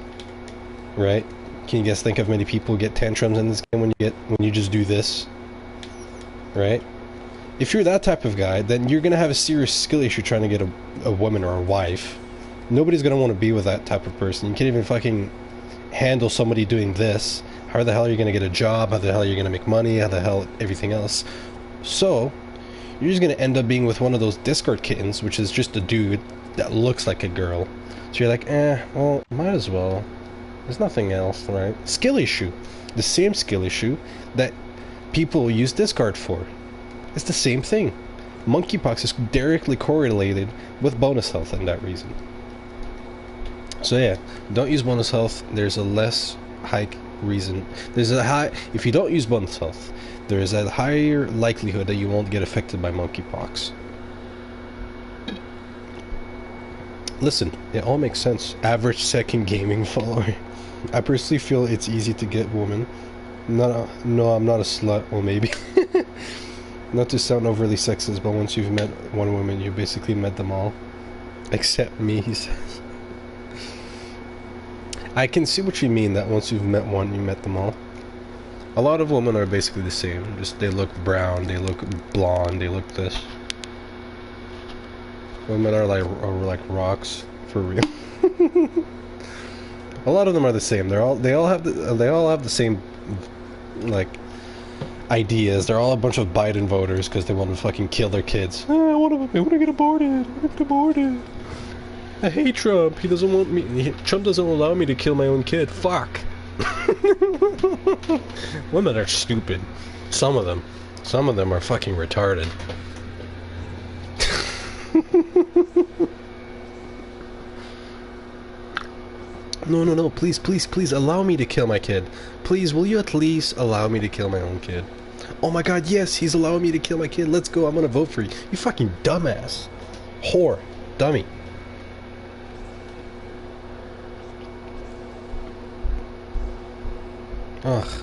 right? Can you guys think of many people who get tantrums in this game when you just do this? Right? If you're that type of guy, then you're gonna have a serious skill issue trying to get a woman or a wife. Nobody's gonna want to be with that type of person. You can't even fucking handle somebody doing this. How the hell are you gonna get a job? How the hell are you gonna make money? How the hell everything else? So, you're just gonna end up being with one of those Discord kittens, which is just a dude that looks like a girl. So you're like, well, might as well. There's nothing else, right? Skill issue. The same skill issue that people use Discord for. It's the same thing. Monkeypox is directly correlated with bonus health and that reason. So yeah, don't use bonus health. There's a less high reason. There's a high. If you don't use bonus health, there is a higher likelihood that you won't get affected by monkeypox. Listen, it all makes sense. Average second gaming follower. I personally feel it's easy to get women. No, I'm not a slut. Well, maybe. Not to sound overly sexist, but once you've met one woman, you basically met them all. Except me, he says. I can see what you mean, that once you've met one, you met them all. A lot of women are basically the same. Just they look brown, they look blonde, they look this. Women are like rocks, for real. A lot of them are the same. They all have the same, like, ideas. They're all a bunch of Biden voters because they want to fucking kill their kids. I want to get aborted. I want to get aborted. I hate Trump. He doesn't want me. Trump doesn't allow me to kill my own kid. Fuck. Women are stupid. Some of them are fucking retarded. No, please, allow me to kill my kid. Please, will you at least allow me to kill my own kid? Oh my god, yes, he's allowing me to kill my kid. Let's go, I'm gonna vote for you. You fucking dumbass. Whore. Dummy. Ugh.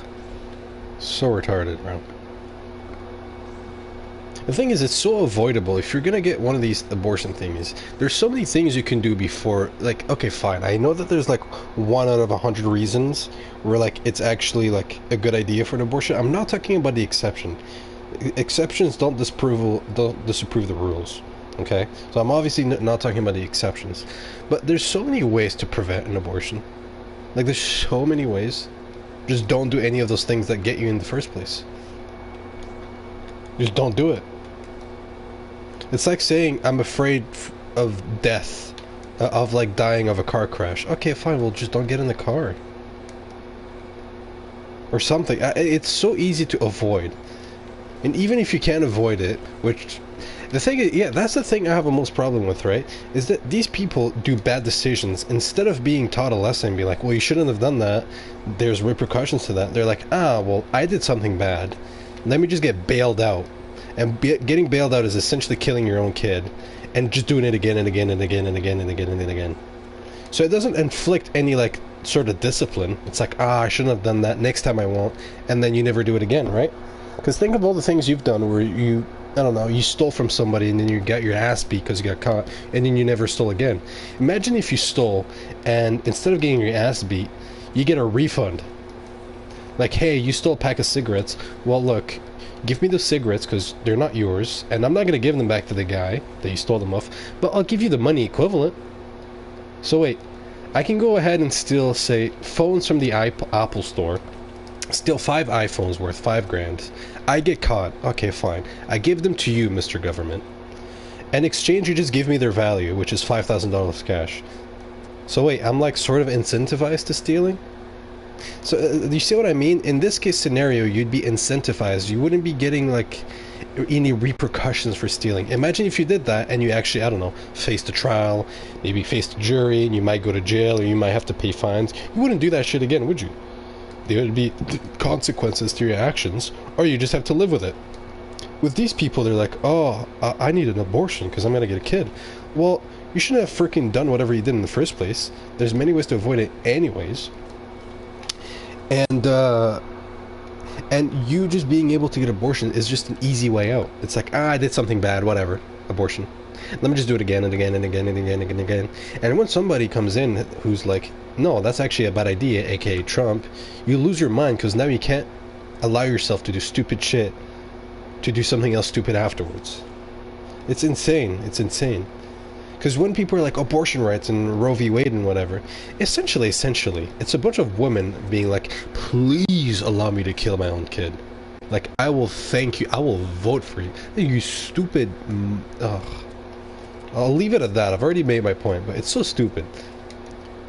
So retarded, bro. The thing is, it's so avoidable. If you're gonna get one of these abortion things, there's so many things you can do before, like, okay, fine, I know that there's like 1 out of 100 reasons where like it's actually like a good idea for an abortion. I'm not talking about the exception. Exceptions don't disapprove the rules. Okay, so I'm obviously not talking about the exceptions, but there's so many ways to prevent an abortion. Like there's so many ways. Just don't do any of those things that get you in the first place. Just don't do it. It's like saying I'm afraid of death, of like dying of a car crash. Okay, fine. Well, just don't get in the car or something. It's so easy to avoid, and even if you can't avoid it, which the thing is, yeah, that's the thing I have the most problem with, right? Is that these people do bad decisions instead of being taught a lesson and be like, well, you shouldn't have done that. There's repercussions to that. They're like, ah, well, I did something bad. Let me just get bailed out. And getting bailed out is essentially killing your own kid and just doing it again and again and again and again and again and again. So it doesn't inflict any like sort of discipline. It's like, ah, I shouldn't have done that. Next time I won't. And then you never do it again, right? Because think of all the things you've done where you, I don't know, you stole from somebody and then you got your ass beat because you got caught and then you never stole again. Imagine if you stole and instead of getting your ass beat, you get a refund. Like, hey, you stole a pack of cigarettes. Well, look, give me those cigarettes because they're not yours, and I'm not going to give them back to the guy that you stole them off, but I'll give you the money equivalent. So wait, I can go ahead and steal, say, phones from the Apple store, steal 5 iPhones worth $5,000. I get caught. Okay, fine. I give them to you, Mr. Government. In exchange, you just give me their value, which is $5,000 cash. So wait, I'm like sort of incentivized to stealing? So you see what I mean? In this case scenario, you'd be incentivized. You wouldn't be getting like any repercussions for stealing. Imagine if you did that and you actually, I don't know, faced a trial, maybe faced a jury, and you might go to jail or you might have to pay fines. You wouldn't do that shit again, would you? There would be consequences to your actions, or you just have to live with it. With these people, they're like, oh, I need an abortion because I'm going to get a kid. Well, you shouldn't have freaking done whatever you did in the first place. There's many ways to avoid it anyways. And you just being able to get abortion is just an easy way out. It's like, I did something bad, whatever, abortion. Let me just do it again and again and again and again and again. And when somebody comes in who's like, no, that's actually a bad idea, aka Trump, you lose your mind because now you can't allow yourself to do stupid shit, to do something else stupid afterwards. It's insane. It's insane. Because when people are like abortion rights and Roe v. Wade and whatever, essentially, it's a bunch of women being like, please allow me to kill my own kid. Like, I will thank you. I will vote for you. You stupid... Ugh. I'll leave it at that. I've already made my point, but it's so stupid.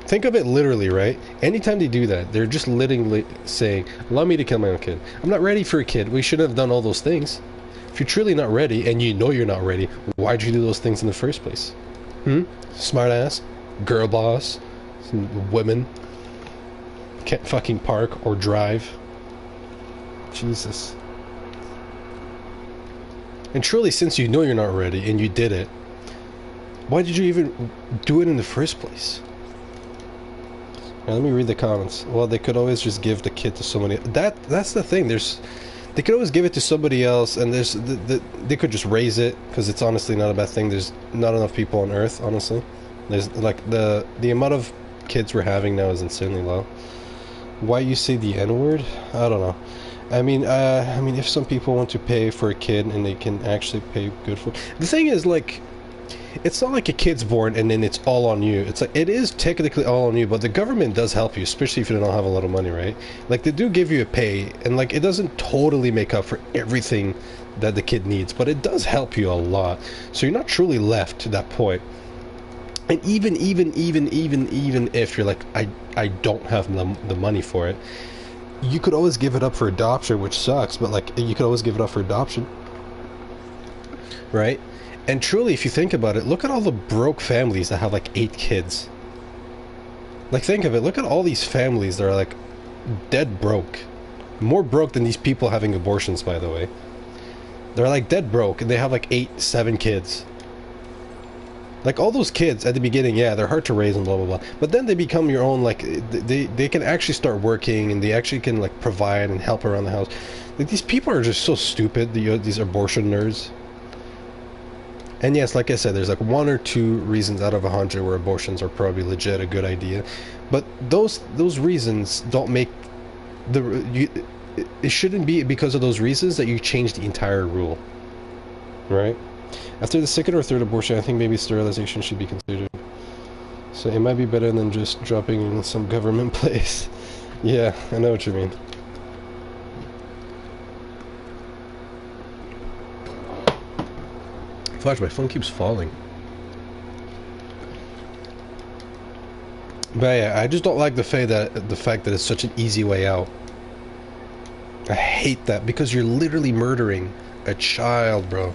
Think of it literally, right? Anytime they do that, they're just literally saying, allow me to kill my own kid. I'm not ready for a kid. We shouldn't have done all those things. If you're truly not ready, and you know you're not ready, why'd you do those things in the first place? Smart ass, girl boss, women, can't fucking park or drive. Jesus. And truly, since you know you're not ready and you did it, why did you even do it in the first place? Now, let me read the comments. Well, they could always just give the kid to somebody. That's the thing. They could always give it to somebody else, and they could just raise it, because it's honestly not a bad thing. There's not enough people on Earth, honestly. There's like the amount of kids we're having now is insanely low. Why you say the N-word? I don't know. I mean, if some people want to pay for a kid and they can actually pay good for the thing is, like, it's not like a kid's born and then it's all on you. It's like, it is technically all on you, but the government does help you, especially if you don't have a lot of money, right? Like, they do give you a pay, and like, it doesn't totally make up for everything that the kid needs, but it does help you a lot. So you're not truly left to that point. And even if you're like, I don't have the money for it, you could always give it up for adoption, which sucks, but like, you could always give it up for adoption, right? And truly, if you think about it, look at all the broke families that have like 8 kids. Like, think of it, look at all these families that are like dead broke. More broke than these people having abortions, by the way. They're like dead broke and they have like 8, 7 kids. Like, all those kids at the beginning, yeah, they're hard to raise and blah blah blah, but then they become your own, like, they can actually start working and they actually can like provide and help around the house. Like, these people are just so stupid, these abortion nerds. And yes, like I said, there's like 1 or 2 reasons out of 100 where abortions are probably legit a good idea, but those reasons don't make it shouldn't be because of those reasons that you change the entire rule, right? After the second or third abortion, I think maybe sterilization should be considered. So it might be better than just dropping in some government place. Yeah, I know what you mean. Flash, my phone keeps falling. But yeah, I just don't like the fact that it's such an easy way out. I hate that because you're literally murdering a child, bro.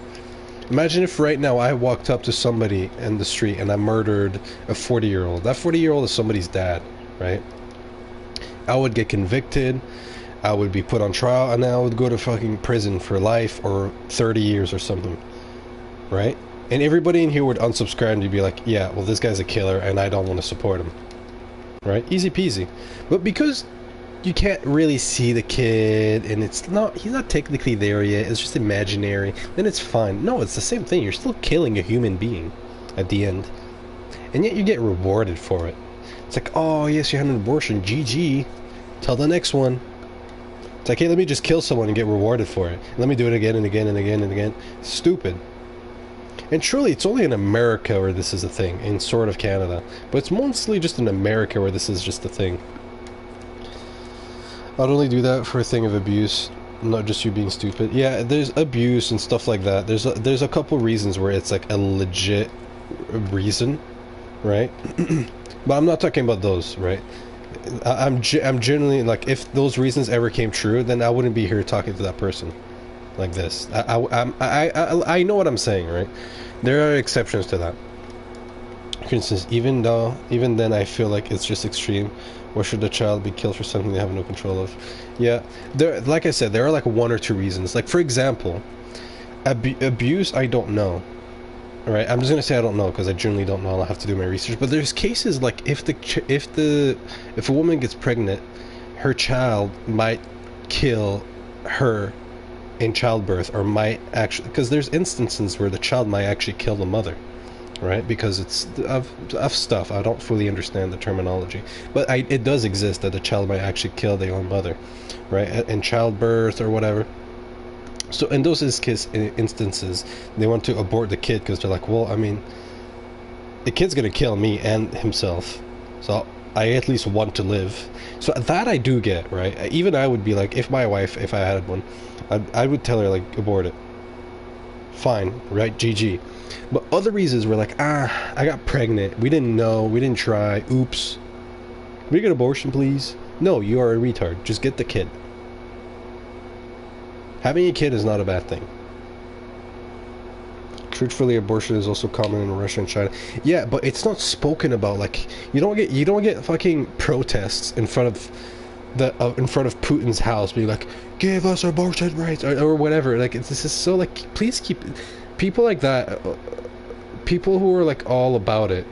Imagine if right now I walked up to somebody in the street and I murdered a 40-year-old. That 40-year-old is somebody's dad, right? I would get convicted, I would be put on trial, and then I would go to fucking prison for life or 30 years or something, right? And everybody in here would unsubscribe and you'd be like, yeah, well, this guy's a killer and I don't want to support him. Right? Easy peasy. But because you can't really see the kid and he's not technically there yet, it's just imaginary, then it's fine. No, it's the same thing. You're still killing a human being at the end. And yet you get rewarded for it. It's like, oh yes, you had an abortion, GG. Till the next one. It's like, hey, let me just kill someone and get rewarded for it. Let me do it again and again and again and again. Stupid. And truly, it's only in America where this is a thing, in sort of Canada. But it's mostly just in America where this is just a thing. I'd only do that for a thing of abuse, not just you being stupid. Yeah, there's abuse and stuff like that. There's a couple reasons where it's like a legit reason, right? But I'm not talking about those, right? I'm generally, like, if those reasons ever came true, then I wouldn't be here talking to that person like this. I know what I'm saying, right? There are exceptions to that. For instance, even then I feel like it's just extreme. Why should a child be killed for something they have no control of? Yeah, like I said, there are like one or two reasons. Like, for example, abuse, I don't know. Alright, I'm just gonna say I don't know because I generally don't know. I'll have to do my research. But there's cases like if a woman gets pregnant, her child might kill her in childbirth, or might actually, because there's instances where the child might actually kill the mother, right? Because it's of stuff. I don't fully understand the terminology, but it does exist that the child might actually kill their own mother, right? In childbirth or whatever. So in those instances, they want to abort the kid because they're like, well, I mean, the kid's gonna kill me and himself, so I at least want to live. So that I do get, right? Even I would be like, if I had one, I would tell her, like, abort it. Fine, right? GG. But other reasons were like, I got pregnant. We didn't know. We didn't try. Oops. Can we get an abortion, please? No, you are a retard. Just get the kid. Having a kid is not a bad thing. Truthfully, abortion is also common in Russia and China. Yeah, but it's not spoken about. Like, you don't get fucking protests in front of Putin's house being like, give us abortion rights, or whatever. Like, this is so, like, please keep people like that, people who are like all about it,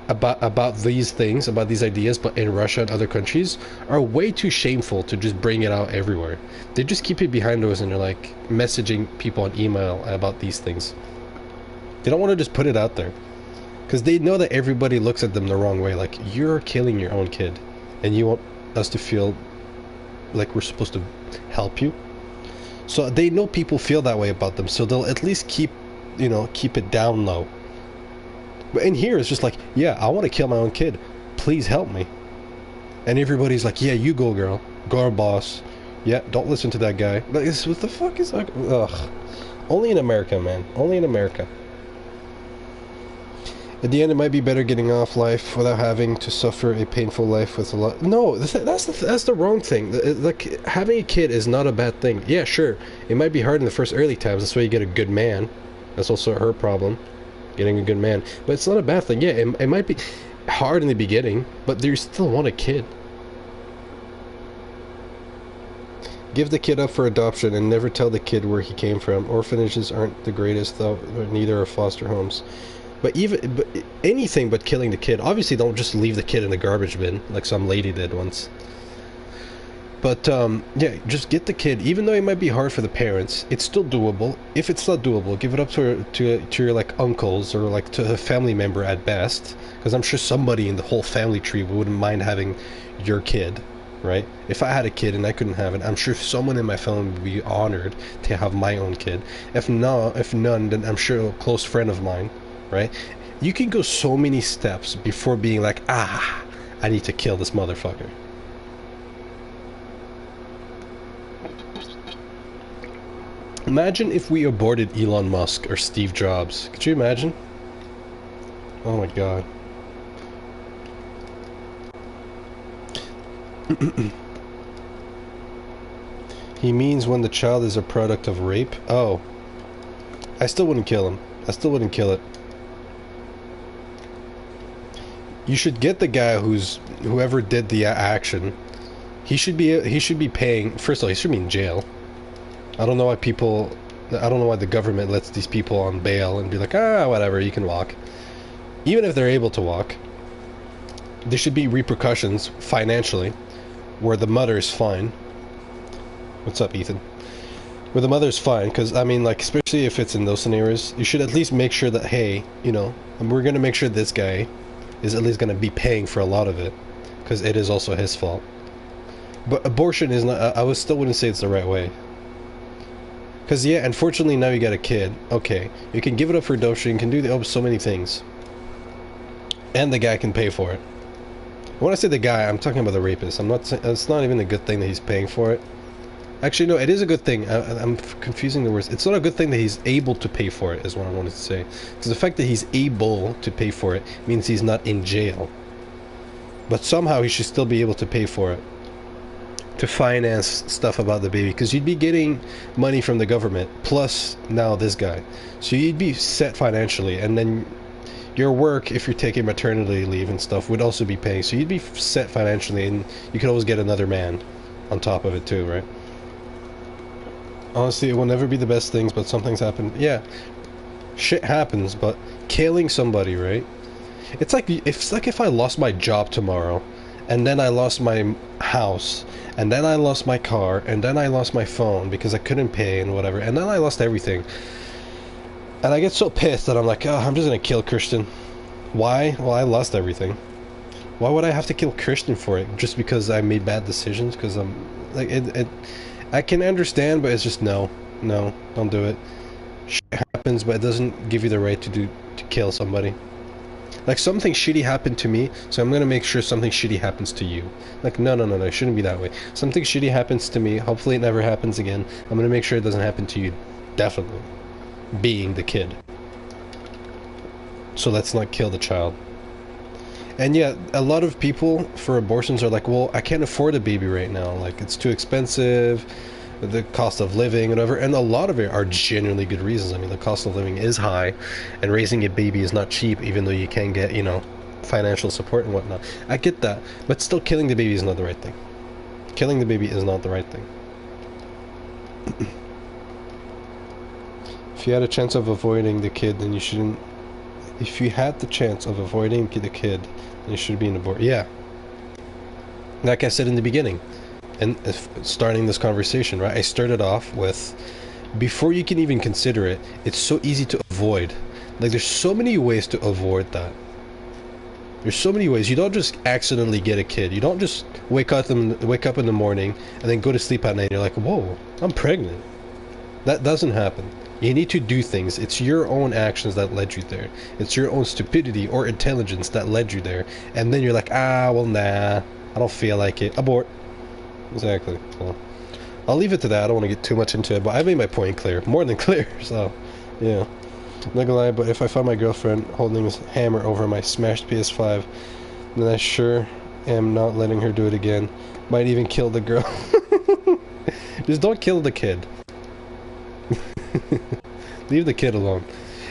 about these things, about these ideas, but in Russia and other countries, are way too shameful to just bring it out everywhere. They just keep it behind us and they're like messaging people on email about these things. They don't want to just put it out there because they know that everybody looks at them the wrong way. Like, you're killing your own kid and you want us to feel like we're supposed to help you. So they know people feel that way about them, so they'll at least keep it down low. But in here, it's just like, yeah, I want to kill my own kid. Please help me. And everybody's like, yeah, you go, girl. Go, boss. Yeah, don't listen to that guy. Like, what the fuck is like? Ugh. Only in America, man. Only in America. At the end, it might be better getting off life without having to suffer a painful life with a lot. No, that's the wrong thing. Like, having a kid is not a bad thing. Yeah, sure. It might be hard in the first early times. That's why you get a good man. That's also her problem. Getting a good man. But it's not a bad thing. Yeah, it might be hard in the beginning, but you still want a kid. Give the kid up for adoption and never tell the kid where he came from. Orphanages aren't the greatest, though. Neither are foster homes. But anything but killing the kid. Obviously, don't just leave the kid in the garbage bin like some lady did once. But yeah, just get the kid. Even though it might be hard for the parents, it's still doable. If it's not doable, give it up to your like uncles or like to a family member at best, because I'm sure somebody in the whole family tree wouldn't mind having your kid, right? If I had a kid and I couldn't have it, I'm sure someone in my family would be honored to have my own kid. If none, then I'm sure a close friend of mine, right? You can go so many steps before being like, ah, I need to kill this motherfucker. Imagine if we aborted Elon Musk or Steve Jobs. Could you imagine? Oh my god. He means when the child is a product of rape? Oh. I still wouldn't kill him. I still wouldn't kill it. You should get the guy whoever did the action. He should be paying. First of all, he should be in jail. I don't know why the government lets these people on bail and be like, ah, whatever, you can walk. Even if they're able to walk, there should be repercussions financially, where the mother's fine. What's up, Ethan? Where the mother's fine, because, I mean, like, especially if it's in those scenarios, you should at least make sure that, hey, you know, we're going to make sure this guy is at least going to be paying for a lot of it, because it is also his fault. But abortion is not, I still wouldn't say it's the right way. Because, yeah, unfortunately now you got a kid. Okay, you can give it up for adoption, you can do so many things. And the guy can pay for it. When I say the guy, I'm talking about the rapist. I'm not saying, it's not even a good thing that he's paying for it. Actually, no, it is a good thing. I'm confusing the words. It's not a good thing that he's able to pay for it, is what I wanted to say. Because the fact that he's able to pay for it means he's not in jail. But somehow he should still be able to pay for it. To finance stuff about the baby. Because you'd be getting money from the government, plus now this guy. So you'd be set financially, and then your work, if you're taking maternity leave and stuff, would also be paying. So you'd be set financially, and you could always get another man on top of it too, right? Honestly, it will never be the best things, but some things happen. Yeah, shit happens, but killing somebody, right? It's like if I lost my job tomorrow, and then I lost my house, and then I lost my car, and then I lost my phone because I couldn't pay and whatever, and then I lost everything. And I get so pissed that I'm like, oh, I'm just gonna kill Christian. Why? Well, I lost everything. Why would I have to kill Christian for it? Just because I made bad decisions? Because I'm like I can understand, but it's just no, don't do it. Shit happens, but it doesn't give you the right to kill somebody. Like, something shitty happened to me, so I'm gonna make sure something shitty happens to you. Like, no, it shouldn't be that way. Something shitty happens to me, hopefully it never happens again. I'm gonna make sure it doesn't happen to you. Definitely. Being the kid. So let's not kill the child. And yeah, a lot of people for abortions are like, well, I can't afford a baby right now. Like, it's too expensive, the cost of living, whatever. And a lot of it are genuinely good reasons. I mean, the cost of living is high, and raising a baby is not cheap, even though you can get, you know, financial support and whatnot. I get that, but still, killing the baby is not the right thing. Killing the baby is not the right thing. If you had a chance of avoiding the kid, then you shouldn't. If you had the chance of avoiding the kid, then you should be an abortion. Yeah. Like I said in the beginning, and starting this conversation, right? I started off with, before you can even consider it, it's so easy to avoid. Like, there's so many ways to avoid that. There's so many ways. You don't just accidentally get a kid. You don't just wake up in the morning and then go to sleep at night and you're like, whoa, I'm pregnant. That doesn't happen. You need to do things. It's your own actions that led you there. It's your own stupidity or intelligence that led you there. And then you're like, ah, well, nah, I don't feel like it. Abort. Exactly. So, I'll leave it to that. I don't want to get too much into it, but I made my point clear. More than clear, so, yeah. I'm not gonna lie, but if I find my girlfriend holding this hammer over my smashed PS5, then I sure am not letting her do it again. Might even kill the girl. Just don't kill the kid. Leave the kid alone.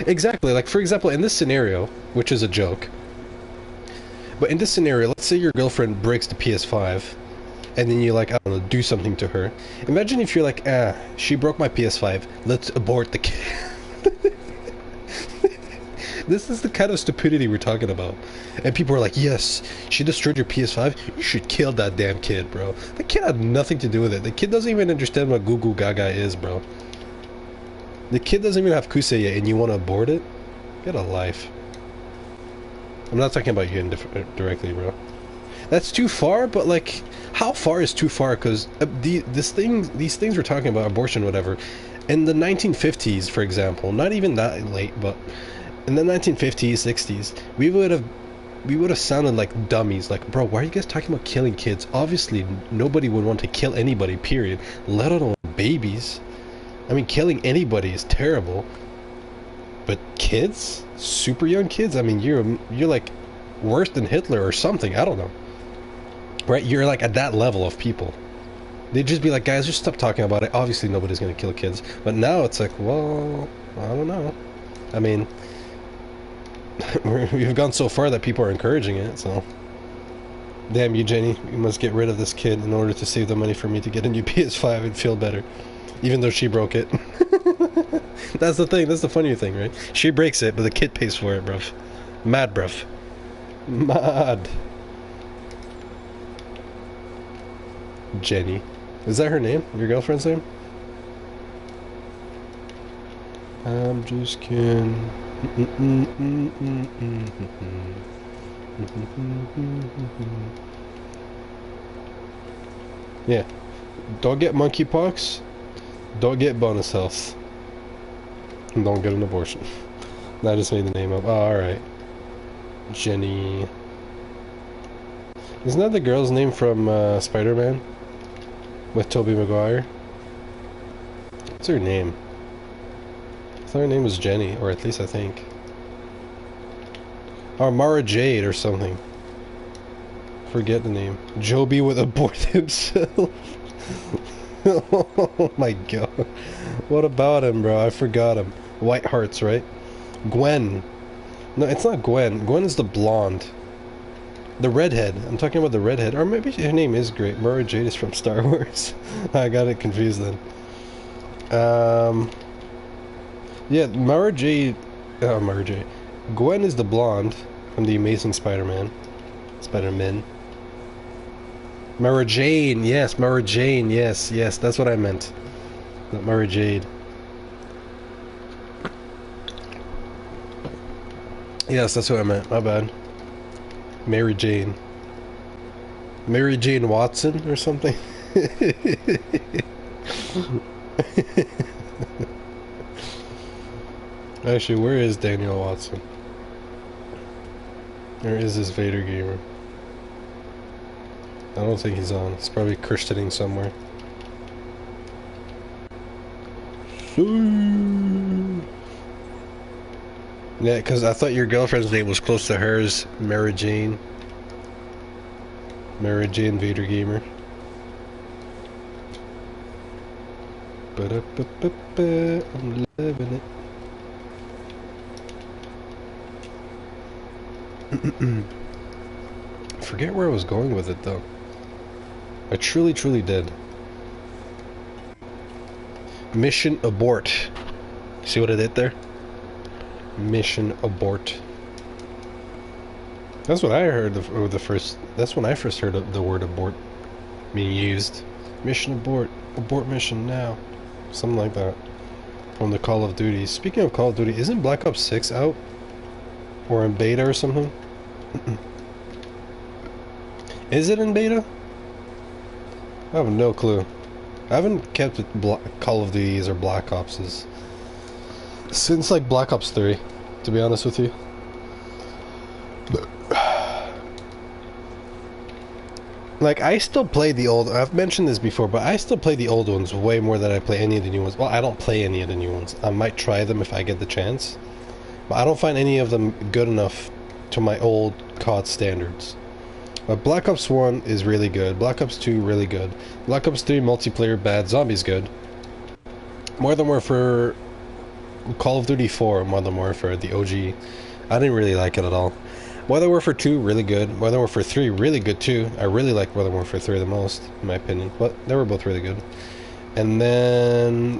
Exactly. Like, for example, in this scenario, which is a joke, but in this scenario, let's say your girlfriend breaks the PS5, and then you, like, I don't know, do something to her. Imagine if you're like, ah, she broke my PS5, let's abort the kid. This is the kind of stupidity we're talking about. And people are like, yes, she destroyed your PS5, you should kill that damn kid, bro. The kid had nothing to do with it. The kid doesn't even understand what Goo Goo Gaga is, bro. The kid doesn't even have Kusei yet, and you want to abort it? Get a life. I'm not talking about you directly, bro. That's too far, but, like, how far is too far? Because these things we're talking about, abortion, whatever, in the 1950s, for example, not even that late, but in the 1950s, 60s, we would have sounded like dummies. Like, bro, why are you guys talking about killing kids? Obviously, nobody would want to kill anybody, period, let alone babies. I mean, killing anybody is terrible. But kids? Super young kids? I mean, you're like worse than Hitler or something. I don't know. Right? You're like at that level of people. They'd just be like, guys, just stop talking about it. Obviously, nobody's going to kill kids. But now it's like, well, I don't know. I mean, we've gone so far that people are encouraging it, so. Damn you, Jenny. You must get rid of this kid in order to save the money for me to get a new PS5 and feel better. Even though she broke it. That's the thing. That's the funny thing, right? She breaks it, but the kid pays for it, bruv. Mad, bruv. Mad. Jenny. Is that her name? Your girlfriend's name? I'm just kidding. Yeah. Don't get monkeypox. Don't get bonus health. And don't get an abortion. I just made the name up. Oh, alright. Jenny. Isn't that the girl's name from Spider-Man? With Tobey Maguire? What's her name? I thought her name was Jenny, or at least I think. Or Mara Jade or something. Forget the name. Joby would abort himself. Oh my god. What about him, bro? I forgot him. White Hearts, right? Gwen. No, it's not Gwen. Gwen is the blonde. The redhead. I'm talking about the redhead. Or maybe her name is great. Mara Jade is from Star Wars. I got it confused then. Yeah, Mara Jade. Oh, Mara Jade. Gwen is the blonde from the Amazing Spider-Man. Spider-Man. Mara Jane, yes, Mara Jane, yes, that's what I meant. Not Mara Jade. Yes, that's what I meant, my bad. Mary Jane. Mary Jane Watson or something? Actually, where is Daniel Watson? Or is this Vader Gamer? I don't think he's on. He's probably Christianing somewhere. Yeah, because I thought your girlfriend's name was close to hers. Mara Jane. Mara Jane Vader Gamer. I'm loving it. I forget where I was going with it though. I truly did. Mission abort. See what I did there? Mission abort. That's what I heard the first. That's when I first heard of the word abort being used. Mission abort. Abort mission now. Something like that. From the Call of Duty. Speaking of Call of Duty, isn't Black Ops 6 out? Or in beta or something? Is it in beta? I have no clue. I haven't kept with Call of Duties or Black Opses since like Black Ops 3, to be honest with you. Like, I still play the old... I've mentioned this before, but I still play the old ones way more than I play any of the new ones. Well, I don't play any of the new ones. I might try them if I get the chance. But I don't find any of them good enough to my old COD standards. But Black Ops 1 is really good. Black Ops 2, really good. Black Ops 3, multiplayer, bad. Zombies, good. Modern Warfare... Call of Duty 4, Modern Warfare, the OG. I didn't really like it at all. Modern Warfare 2, really good. Modern Warfare 3, really good too. I really like Modern Warfare 3 the most, in my opinion. But they were both really good. And then...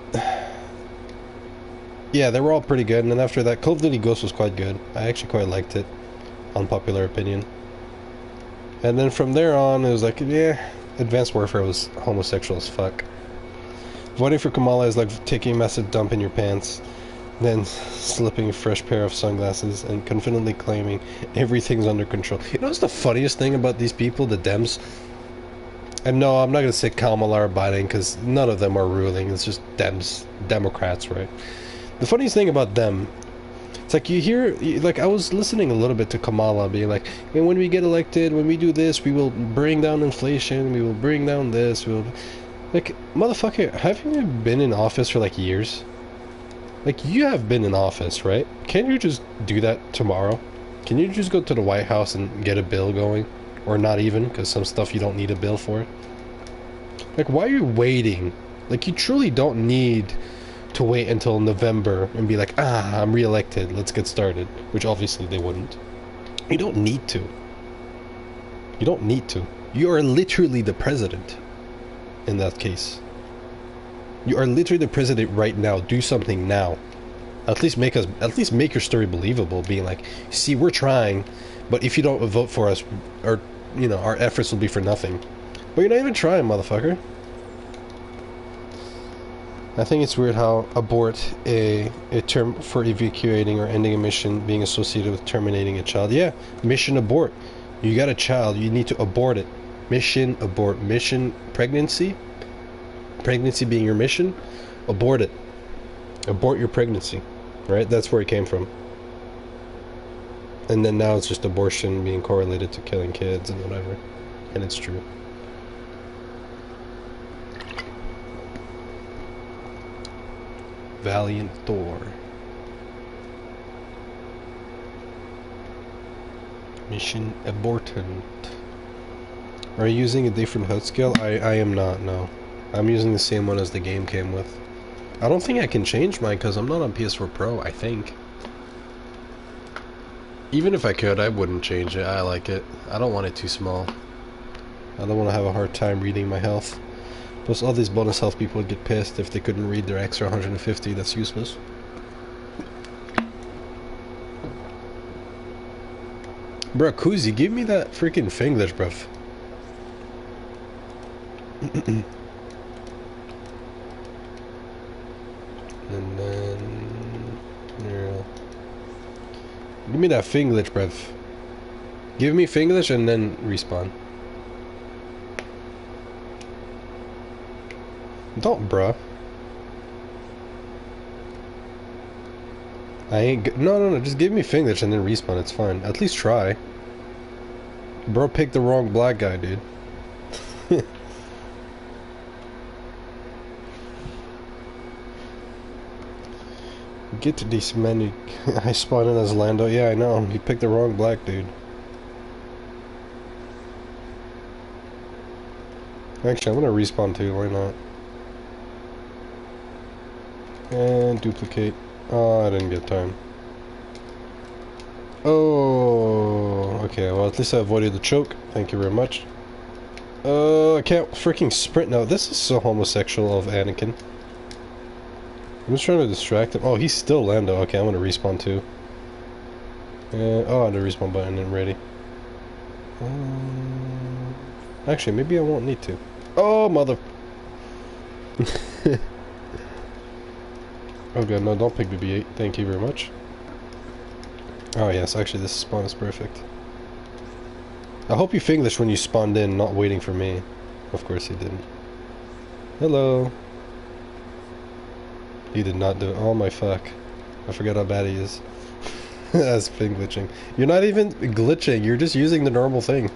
yeah, they were all pretty good. And then after that, Call of Duty Ghosts was quite good. I actually quite liked it. Unpopular opinion. And then from there on, it was like, yeah, Advanced Warfare was homosexual as fuck. Voting for Kamala is like taking a massive dump in your pants, then slipping a fresh pair of sunglasses and confidently claiming everything's under control. You know what's the funniest thing about these people, the Dems? And no, I'm not gonna say Kamala or Biden because none of them are ruling. It's just Democrats, right? The funniest thing about them, it's like you hear, like I was listening a little bit to Kamala being like, and when we get elected, when we do this, we will bring down inflation, we will bring down this, we'll... Like, motherfucker, haven't you been in office for like years? Like, you have been in office, right? Can't you just do that tomorrow? Can you just go to the White House and get a bill going? Or not even, because some stuff you don't need a bill for. Like, why are you waiting? Like, you truly don't need to wait until November and be like, ah, I'm re-elected, let's get started. Which obviously they wouldn't. You don't need to. You don't need to. You are literally the president in that case. You are literally the president right now. Do something now. At least make your story believable, being like, see, we're trying, but if you don't vote for us, or you know, our efforts will be for nothing. But you're not even trying, motherfucker. I think it's weird how abort a term for evacuating or ending a mission being associated with terminating a child. Yeah, mission abort. You got a child, you need to abort it. Mission abort. Mission pregnancy. Pregnancy being your mission. Abort it. Abort your pregnancy. Right? That's where it came from. And then now it's just abortion being correlated to killing kids and whatever. And it's true. Valiant Thor. Mission abortant. Are you using a different HUD scale? I am not, no. I'm using the same one as the game came with. I don't think I can change mine because I'm not on PS4 Pro, I think. Even if I could, I wouldn't change it. I like it. I don't want it too small. I don't want to have a hard time reading my health. Plus all these bonus health people would get pissed if they couldn't read their extra 150. That's useless. Bruh, Kuzi, give me that freaking Finglish, bruv. And then... yeah. Give me that Finglish, bruv. Give me Finglish and then respawn. Don't, bruh. I ain't no, just give me Finglish and then respawn, it's fine. At least try. Bro picked the wrong black guy, dude. Get to this menu. I spawned in as Lando. Yeah, I know. He picked the wrong black dude. Actually, I'm gonna respawn too. Why not? And duplicate. Oh, I didn't get time. Oh, okay. Well, at least I avoided the choke. Thank you very much. I can't freaking sprint now. This is so homosexual of Anakin. I'm just trying to distract him. Oh, he's still Lando. Okay, I'm gonna respawn too. Oh, the respawn button. I'm ready. Actually, maybe I won't need to. Oh, mother... Oh god, no, don't pick BB-8. Thank you very much. Oh yes, actually this spawn is perfect. I hope you Finglish when you spawned in, not waiting for me. Of course he didn't. Hello. He did not do it. Oh my fuck. I forgot how bad he is. That's Finglishing. You're not even glitching, you're just using the normal thing.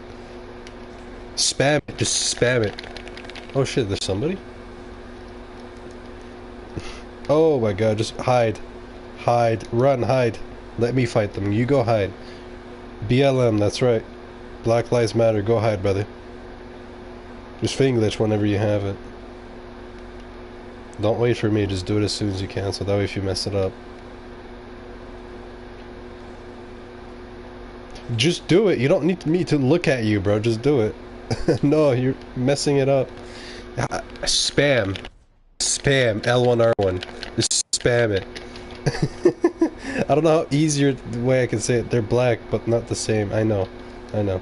Spam it, just spam it. Oh shit, there's somebody? Oh my god, just hide. Hide. Run, hide. Let me fight them. You go hide. BLM, that's right. Black Lives Matter, go hide, brother. Just Finglish whenever you have it. Don't wait for me, just do it as soon as you can, so that way if you mess it up. Just do it. You don't need me to look at you, bro. Just do it. No, you're messing it up. Spam. Spam. L1R1. Just spam it. I don't know how easier the way I can say it. They're black, but not the same. I know. I know.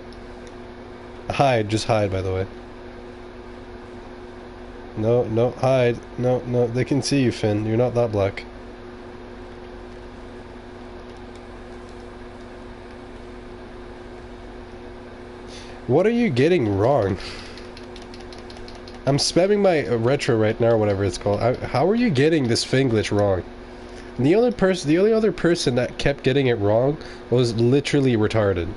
Hide. Just hide, by the way. No, no, hide. No, no. They can see you, Finn. You're not that black. What are you getting wrong? I'm spamming my retro right now, or whatever it's called. How are you getting this thing glitch wrong? The only other person that kept getting it wrong was literally retarded.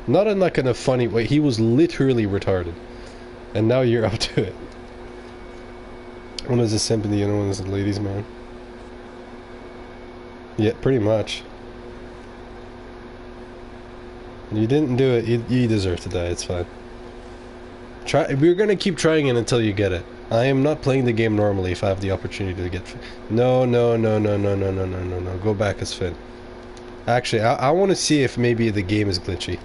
Not in like in a funny way. He was literally retarded. And now you're up to it. One is a simp and the other one is a ladies' man. Yeah, pretty much. You didn't do it. You deserve to die. It's fine. We're gonna keep trying it until you get it. I am not playing the game normally if I have the opportunity to get... No. Go back as Finn. Actually, I want to see if maybe the game is glitchy.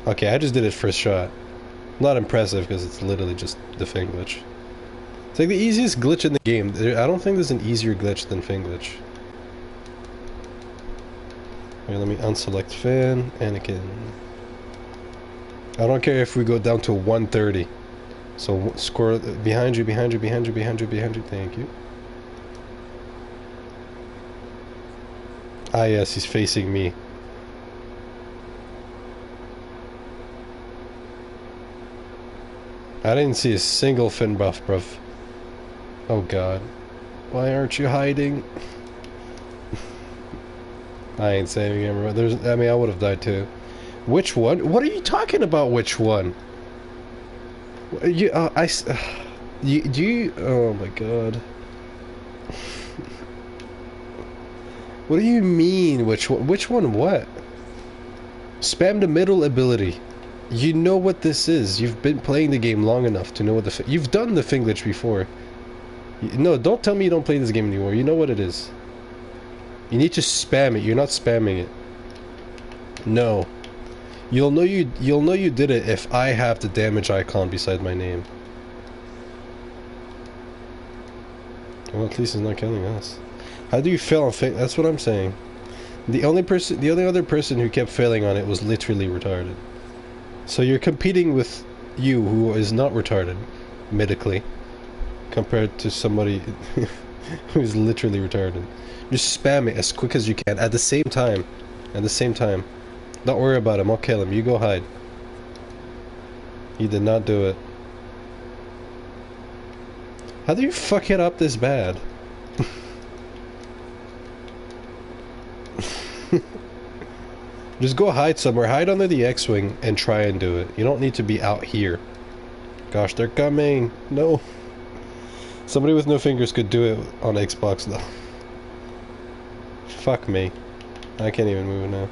Okay, I just did it first shot. Not impressive because it's literally just the Finn glitch. It's like the easiest glitch in the game. I don't think there's an easier glitch than Finn glitch. Wait, let me unselect Finn, Anakin. I don't care if we go down to 130. So score behind you. Thank you. Ah yes, he's facing me. I didn't see a single Finn buff, bruv. Oh god. Why aren't you hiding? I ain't saving him. I mean, I would have died too. Which one? What are you talking about? Which one? You, oh my god. What do you mean? Which one? Which one? What? Spam the middle ability. You know what this is. You've been playing the game long enough to know what you've done the Finn glitch before. No, don't tell me you don't play this game anymore. You know what it is. You need to spam it. You're not spamming it. No. You'll know you did it if I have the damage icon beside my name. Well, at least he's not killing us. How do you fail on Finn? That's what I'm saying. The only other person who kept failing on it was literally retarded. So you're competing with you, who is not retarded, medically, compared to somebody who is literally retarded. Just spam it as quick as you can at the same time. At the same time. Don't worry about him. I'll kill him. You go hide. You did not do it. How do you fuck it up this bad? Just go hide somewhere. Hide under the X-Wing and try and do it. You don't need to be out here. Gosh, they're coming. No. Somebody with no fingers could do it on Xbox though. Fuck me. I can't even move now.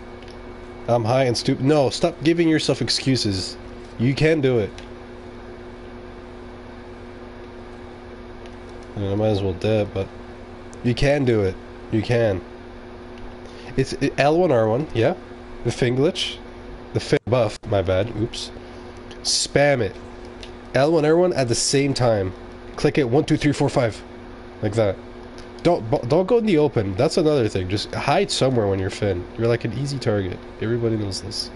I'm high and stupid. No, stop giving yourself excuses. You can do it. I mean, I might as well dip, but you can do it. You can. It's L1 R1, yeah. The Finn glitch, the Finn buff. My bad. Oops. Spam it. L1 R1 at the same time. Click it 1 2 3 4 5, like that. Don't go in the open. That's another thing. Just hide somewhere when you're Finn. You're like an easy target. Everybody knows this.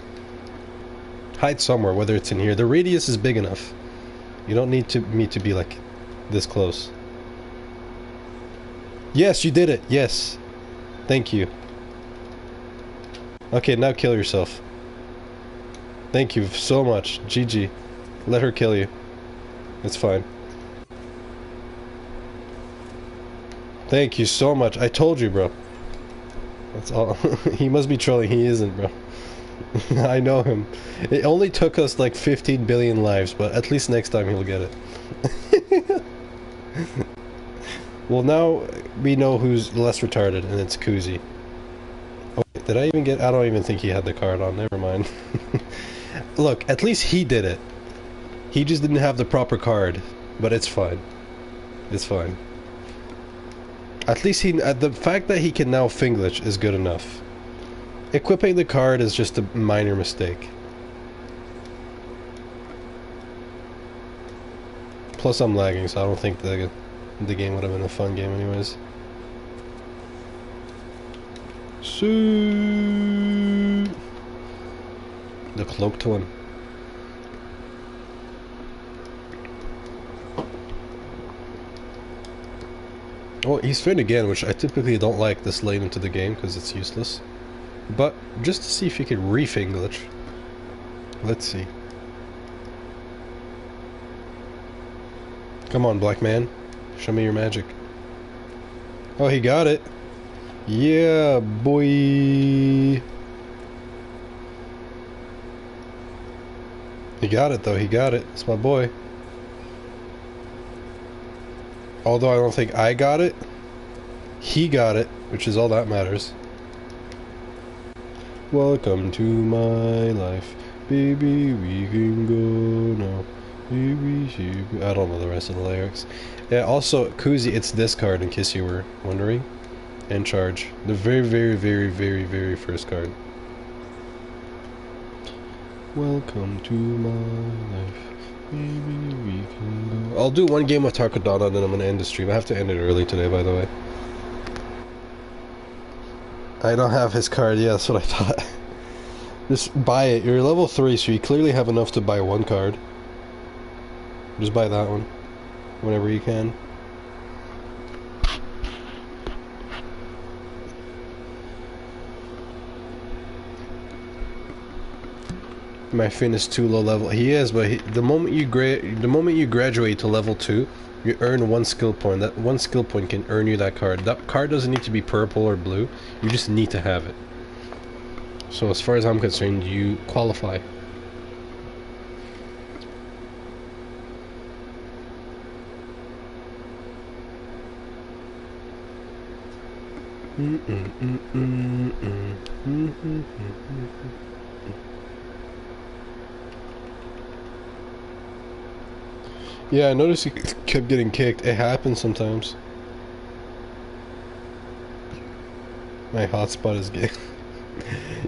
Hide somewhere, whether it's in here. The radius is big enough. You don't need me to be like this close. Yes, you did it. Yes. Thank you. Okay, now kill yourself. Thank you so much. GG. Let her kill you. It's fine. Thank you so much. I told you, bro. That's all. He must be trolling. He isn't, bro. I know him. It only took us like 15 billion lives, but at least next time he'll get it. Well, now we know who's less retarded, and it's Kuzi. Oh, did I even get... I don't even think he had the card on. Never mind. Look, at least he did it. He just didn't have the proper card, but it's fine. It's fine. At least the fact that he can now Finn glitch is good enough. Equipping the card is just a minor mistake. Plus I'm lagging, so I don't think the game would have been a fun game anyways. So the cloaked one. Oh, he's Finn again, which I typically don't like this late into the game because it's useless. But just to see if he can re-Finn glitch. Let's see. Come on, black man. Show me your magic. Oh, he got it. Yeah, boy. He got it, though. He got it. It's my boy. Although I don't think I got it, he got it, which is all that matters. Welcome to my life. Baby, we can go now. I don't know the rest of the lyrics. Yeah, also, Koozie, it's this card, in case you were wondering. And charge. The very, very, very, very, very first card. Welcome to my life. Maybe we can go. I'll do one game with Tarkadana, then I'm gonna end the stream. I have to end it early today, by the way. I don't have his card. Yeah, that's what I thought. Just buy it. You're level 3, so you clearly have enough to buy one card. Just buy that one. Whenever you can. My Finn is too low level. He is, but the moment you graduate to level 2, you earn one skill point. That one skill point can earn you that card. That card doesn't need to be purple or blue. You just need to have it. So as far as I'm concerned, you qualify. Yeah, I noticed he kept getting kicked. It happens sometimes. My hotspot is gay.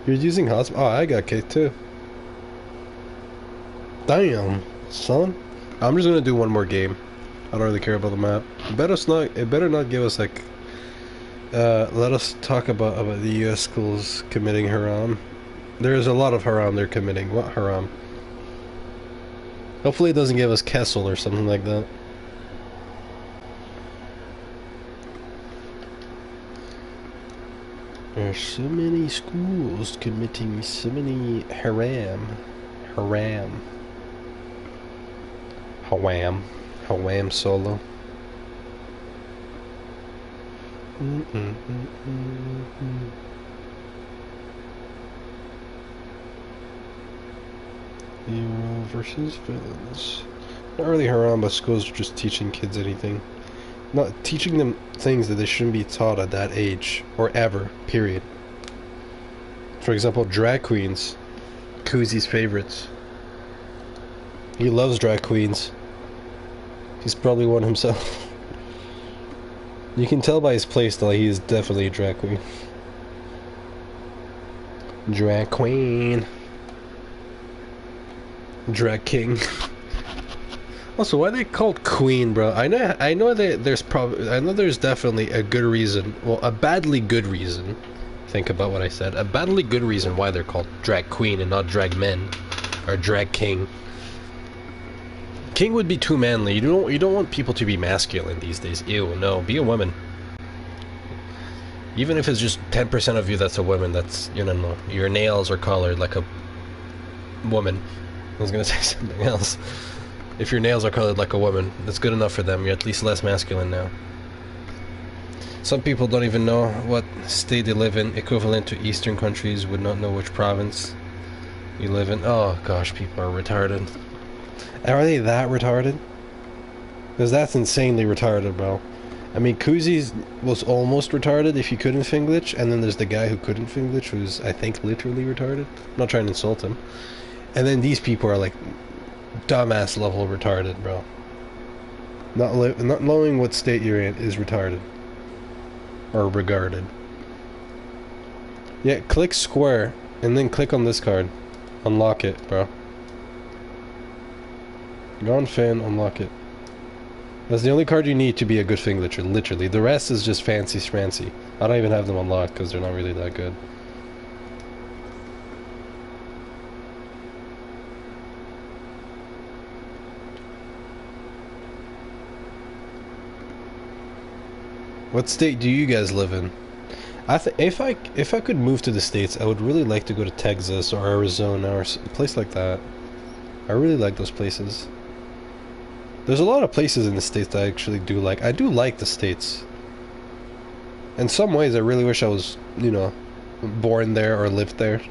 You're using hotspot? Oh, I got kicked too. Damn, son. I'm just gonna do one more game. I don't really care about the map. It better not give us like. Let us talk about the U.S. schools committing haram. There's a lot of haram they're committing. What haram? Hopefully it doesn't give us Kessel or something like that. There's so many schools committing so many haram. Haram. Hawam. Hawam solo. Hero versus villains. Not really haram, but schools are just teaching kids anything. Not teaching them things that they shouldn't be taught at that age, or ever, period. For example, drag queens. Koozie's favorites. He loves drag queens. He's probably one himself. You can tell by his playstyle, he is definitely a drag queen. Drag queen. Drag king. Also, why are they called queen, bro? I know that there's definitely a good reason. Well, a badly good reason. Think about what I said. A badly good reason why they're called drag queen and not drag men or drag king. King would be too manly. You don't want people to be masculine these days. Ew, no. Be a woman. Even if it's just 10% of you that's a woman, that's, you know, your nails are colored like a woman. I was gonna say something else. If your nails are colored like a woman, that's good enough for them. You're at least less masculine now. Some people don't even know what state they live in. Equivalent to Eastern countries would not know which province you live in. Oh gosh, people are retarded. Are they that retarded? Because that's insanely retarded, bro. I mean, Koozie's was almost retarded if you couldn't Finglish, and then there's the guy who couldn't Finglish, who's, I think, literally retarded. I'm not trying to insult him. And then these people are like dumbass level retarded, bro. Not knowing what state you're in is retarded. Or regarded. Yeah, click square, and then click on this card. Unlock it, bro. Go on Finn, unlock it. That's the only card you need to be a good Finglisher, literally. The rest is just fancy schmancy. I don't even have them unlocked because they're not really that good. What state do you guys live in? If I could move to the States, I would really like to go to Texas or Arizona or a place like that. I really like those places. There's a lot of places in the States that I actually do like. I do like the States. In some ways, I really wish I was, you know, born there or lived there.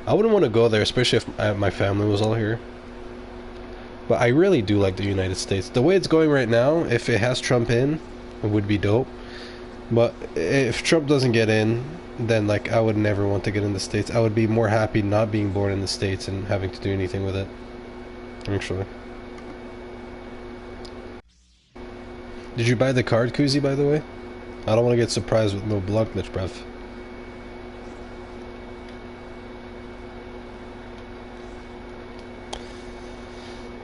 I wouldn't want to go there, especially if my family was all here. But I really do like the United States. The way it's going right now, if it has Trump in, it would be dope. But if Trump doesn't get in, then like I would never want to get in the States. I would be more happy not being born in the States and having to do anything with it. Actually. Did you buy the card, Kuzi, by the way? I don't want to get surprised with no block glitch, bruv.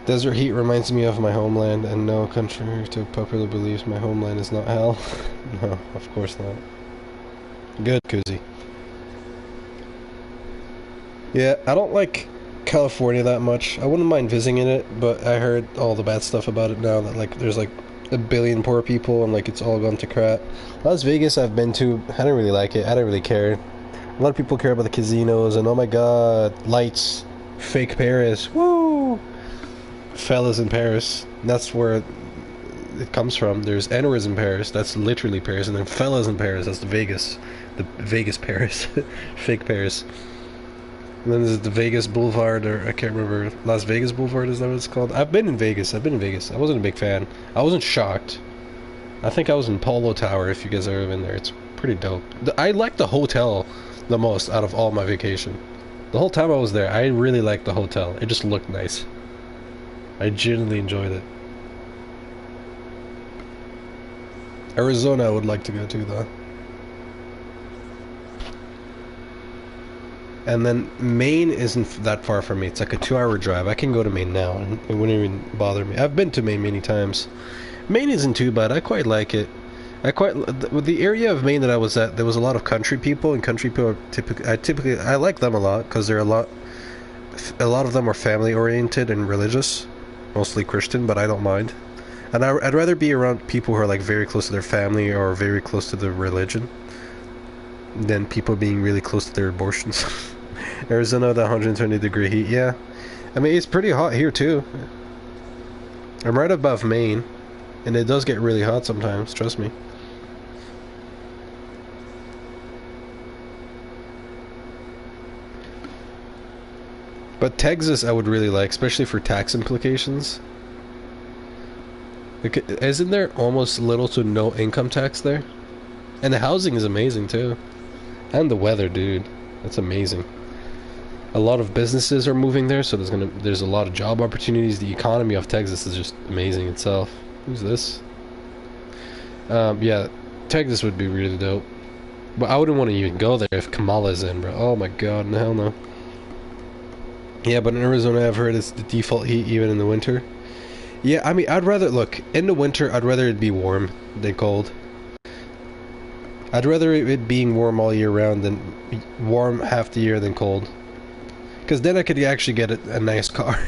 Desert heat reminds me of my homeland, and no, contrary to popular beliefs, my homeland is not hell. No, of course not. Good, Kuzi. Yeah, I don't like California that much. I wouldn't mind visiting it, but I heard all the bad stuff about it now, that like there's like a billion poor people and like it's all gone to crap. Las Vegas I've been to, I didn't really like it. I didn't really care. A lot of people care about the casinos and oh my god, lights, fake Paris, woo! Fellas in Paris, that's where it comes from. There's N-words in Paris, that's literally Paris, and then fellas in Paris, that's the Vegas Paris, fake Paris. And then there's the Vegas Boulevard, or I can't remember, Las Vegas Boulevard, is that what it's called? I've been in Vegas. I wasn't a big fan. I wasn't shocked. I think I was in Polo Tower, if you guys have ever been there. It's pretty dope. I liked the hotel the most out of all my vacation. The whole time I was there, I really liked the hotel. It just looked nice. I genuinely enjoyed it. Arizona I would like to go to, though. And then Maine isn't that far from me. It's like a 2-hour drive. I can go to Maine now, and it wouldn't even bother me. I've been to Maine many times. Maine isn't too bad. I quite like it. With the area of Maine that I was at, there was a lot of country people, and country people are typically I like them a lot because they're a lot of them are family oriented and religious, mostly Christian, but I don't mind. And I'd rather be around people who are like very close to their family or very close to their religion than people being really close to their abortions. Arizona, the 120-degree heat, yeah. I mean, it's pretty hot here too. I'm right above Maine, and it does get really hot sometimes, trust me. But Texas I would really like, especially for tax implications. Isn't there almost little to no income tax there? And the housing is amazing too. And the weather, dude. That's amazing. A lot of businesses are moving there, so there's a lot of job opportunities. The economy of Texas is just amazing itself. Who's this? Yeah, Texas would be really dope. But I wouldn't want to even go there if Kamala's in, bro. Oh my god, no, hell no. Yeah, but in Arizona I've heard it's the default heat even in the winter. Yeah, I mean, I'd rather, look, in the winter I'd rather it be warm than cold. I'd rather it being warm all year round than warm half the year than cold. Because then I could actually get a nice car.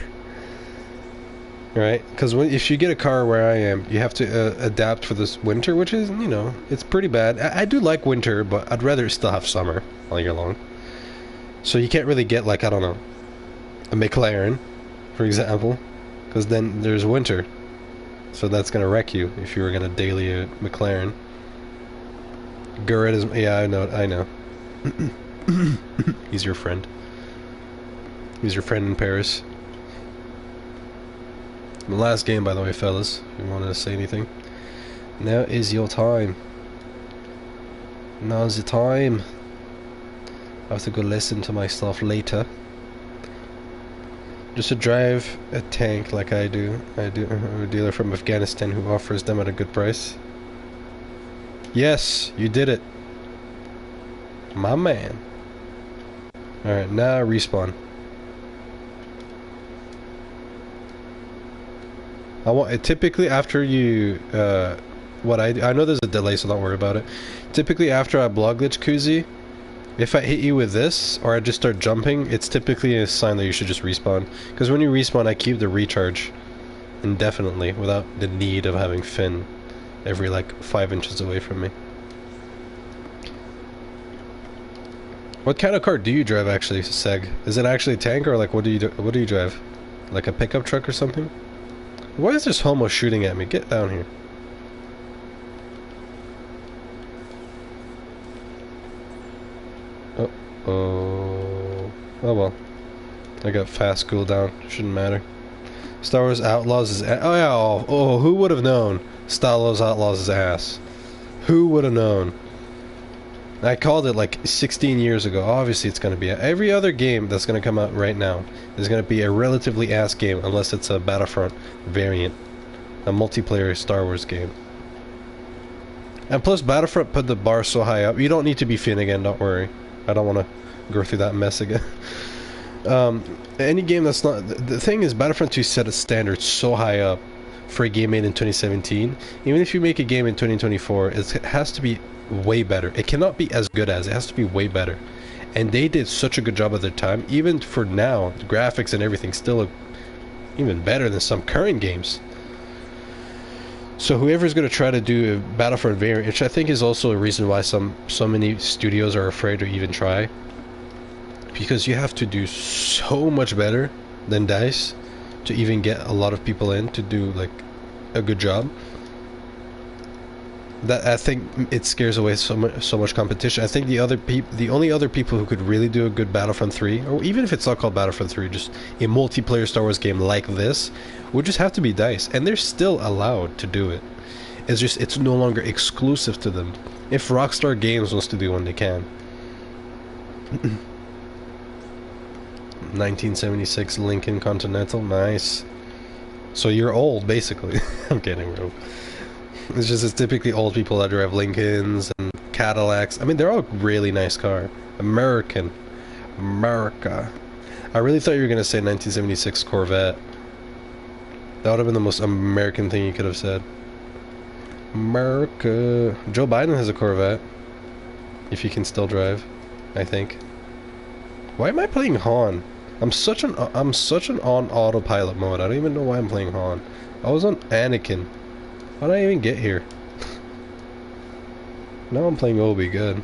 Right? Because if you get a car where I am, you have to adapt for this winter, which is, you know, it's pretty bad. I do like winter, but I'd rather still have summer all year long. So you can't really get, like, I don't know, a McLaren, for example, because then there's winter. So that's going to wreck you if you were going to daily a McLaren. Garrett is, yeah, I know. He's your friend. He's your friend in Paris. The last game, by the way, fellas, if you want to say anything. Now is your time. Now's the time. I have to go listen to my stuff later. Just to drive a tank like I do. I'm a dealer from Afghanistan who offers them at a good price. Yes, you did it. My man. Alright, now respawn. I want typically after you I know there's a delay, so don't worry about it. Typically after I block glitch Kuzi, if I hit you with this or I just start jumping, it's typically a sign that you should just respawn. Because when you respawn, I keep the recharge indefinitely without the need of having Finn every like 5 inches away from me. What kind of car do you drive actually, Seg? Is it actually a tank or like what do you drive? Like a pickup truck or something? Why is this homo shooting at me? Get down here. Oh, oh, oh well. I got fast cooldown. Shouldn't matter. Star Wars Outlaws is oh yeah. Oh, who would have known? Star Wars Outlaws is ass. Who would have known? I called it like 16 years ago. Obviously, it's going to be every other game that's going to come out right now is going to be a relatively ass game unless it's a Battlefront variant, a multiplayer Star Wars game. And plus, Battlefront put the bar so high up. You don't need to be Finn again. Don't worry. I don't want to go through that mess again. Any game that's not... The thing is, Battlefront 2 set a standard so high up for a game made in 2017. Even if you make a game in 2024, it has to be way better. It cannot be as good as. It has to be way better. And they did such a good job at their time. Even for now, the graphics and everything still look even better than some current games. So whoever's going to try to do a Battlefront variant, which I think is also a reason why so many studios are afraid to even try, because you have to do so much better than DICE to even get a lot of people in to do like a good job. That I think it scares away so much competition. I think the only other people who could really do a good Battlefront 3, or even if it's not called Battlefront 3, just a multiplayer Star Wars game like this, would just have to be DICE, and they're still allowed to do it. It's just it's no longer exclusive to them. If Rockstar Games wants to do one, they can. 1976 Lincoln Continental, nice. So you're old, basically. I'm kidding, bro. It's typically old people that drive Lincolns and Cadillacs. I mean, they're all really nice car. America. I really thought you were gonna say 1976 Corvette. That would have been the most American thing you could have said. America. Joe Biden has a Corvette. If he can still drive, I think. Why am I playing Han? I'm such an on autopilot mode. I don't even know why I'm playing Han. I was on Anakin. How did I even get here? Now I'm playing Obi. Good.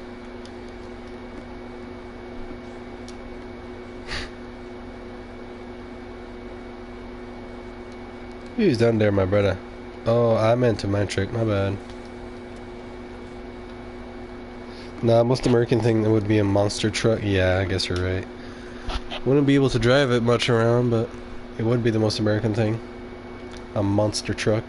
Who's down there, my brother? Oh, I meant to my trick. My bad. Nah, most American thing would be a monster truck. Yeah, I guess you're right. Wouldn't be able to drive it much around, but it would be the most American thing. A monster truck.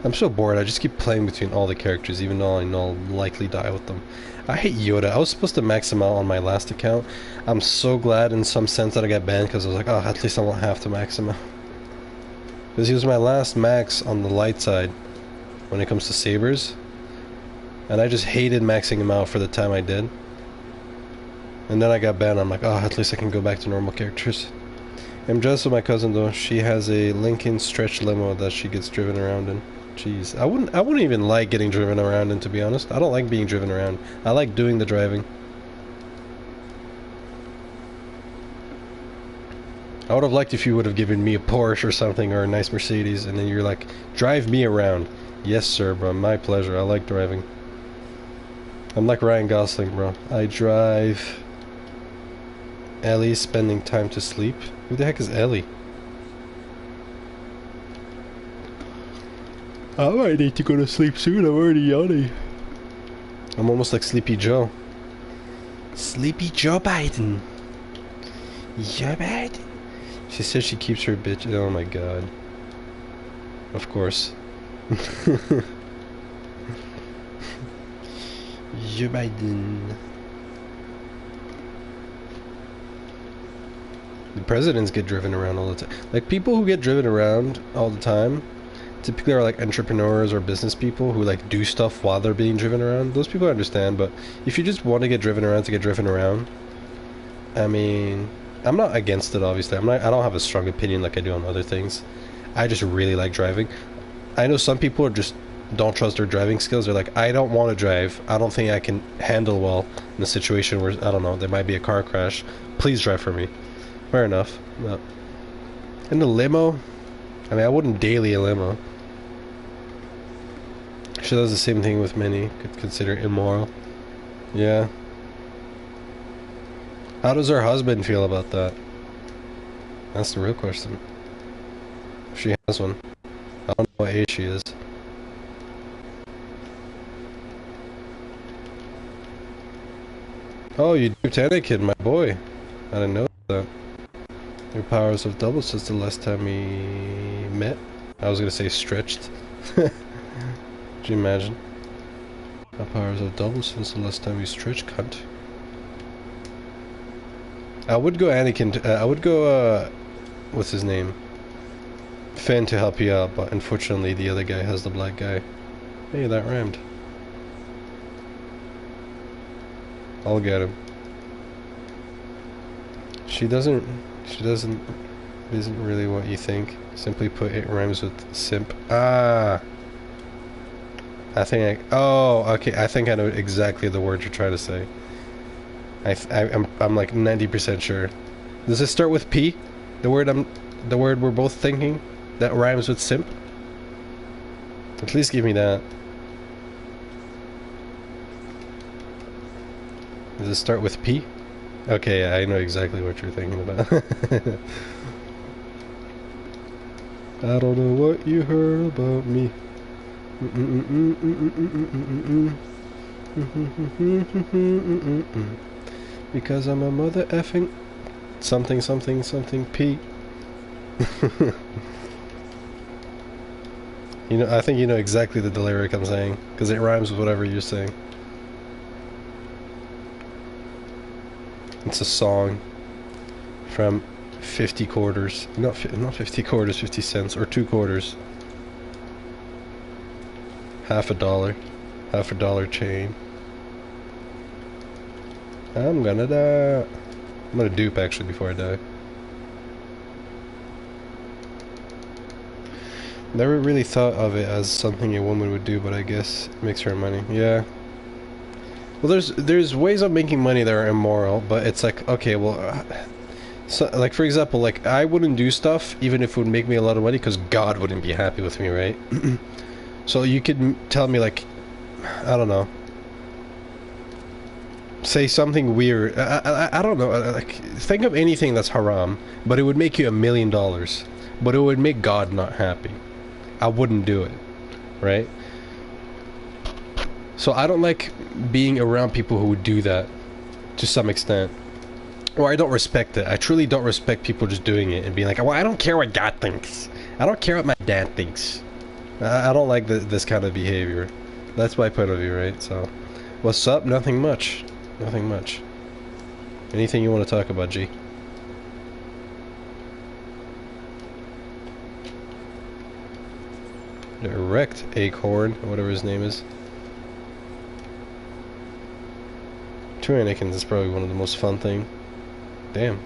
I'm so bored. I just keep playing between all the characters, even though I know I'll likely die with them. I hate Yoda. I was supposed to max him out on my last account. I'm so glad in some sense that I got banned, because I was like, oh, at least I won't have to max him out. Because he was my last max on the light side when it comes to sabers. And I just hated maxing him out for the time I did. And then I got banned. I'm like, oh, at least I can go back to normal characters. I'm jealous of my cousin though. She has a Lincoln stretch limo that she gets driven around in. Jeez, I wouldn't even like getting driven around in, to be honest. I don't like being driven around. I like doing the driving. I would have liked if you would have given me a Porsche or something, or a nice Mercedes, and then you're like, drive me around. Yes, sir, bro. My pleasure. I like driving. I'm like Ryan Gosling, bro. I drive. Ellie's spending time to sleep. Who the heck is Ellie? I might need to go to sleep soon. I'm already yawning. I'm almost like Sleepy Joe. Sleepy Joe Biden. Joe Biden. She says she keeps her bitch. Oh my god. Of course. Joe Biden. The presidents get driven around all the time. Like, people who get driven around all the time typically are like entrepreneurs or business people who like do stuff while they're being driven around. Those people I understand, but if you just want to get driven around to get driven around, I mean, I'm not against it, obviously. I don't have a strong opinion like I do on other things. I just really like driving. I know some people are just don't trust their driving skills. They're like, I don't want to drive. I don't think I can handle well in a situation where, I don't know, there might be a car crash. Please drive for me. Fair enough. No. In the limo, I mean, I wouldn't daily a limo. She does the same thing with many. Could consider immoral. Yeah. How does her husband feel about that? That's the real question. She has one. I don't know what age she is. Oh, you duped Anakin, my boy. I didn't know that. Your powers have doubled since the last time we met. I was gonna say stretched. Could you imagine? My powers have doubled since the last time we stretched, cunt. I would go Anakin. I would go. What's his name? Finn to help you out, but unfortunately the other guy has the black guy. Hey, that rhymed. I'll get him. She doesn't. It isn't really what you think. Simply put, it rhymes with simp. Ah. Oh, okay. I think I know exactly the word you're trying to say. I'm like 90% sure. Does it start with P? The word we're both thinking that rhymes with simp? At least give me that. Does it start with P? Okay, I know exactly what you're thinking about. I don't know what you heard about me. Because I'm a mother effing something something something P. You know, I think you know exactly the lyric I'm saying, because it rhymes with whatever you're saying. It's a song from 50 quarters. Not 50 quarters, 50 cents, or 2 quarters. Half a dollar. Half a dollar chain. I'm gonna die. I'm gonna dupe actually before I die. Never really thought of it as something a woman would do, but I guess it makes her money. Yeah. Well, there's ways of making money that are immoral, but it's like, okay, well, so, like for example, like I wouldn't do stuff even if it would make me a lot of money because God wouldn't be happy with me, right? So you could tell me like, I don't know, say something weird. I don't know. Like think of anything that's haram, but it would make you $1 million, but it would make God not happy. I wouldn't do it, right? So I don't like being around people who would do that to some extent. Or I don't respect it. I truly don't respect people just doing it and being like, well, I don't care what God thinks. I don't care what my dad thinks. I don't like this kind of behavior. That's my point of view, right? So, what's up? Nothing much. Nothing much. Anything you want to talk about, G? The erect acorn, or whatever his name is. Two Anakins is probably one of the most fun thing. Damn.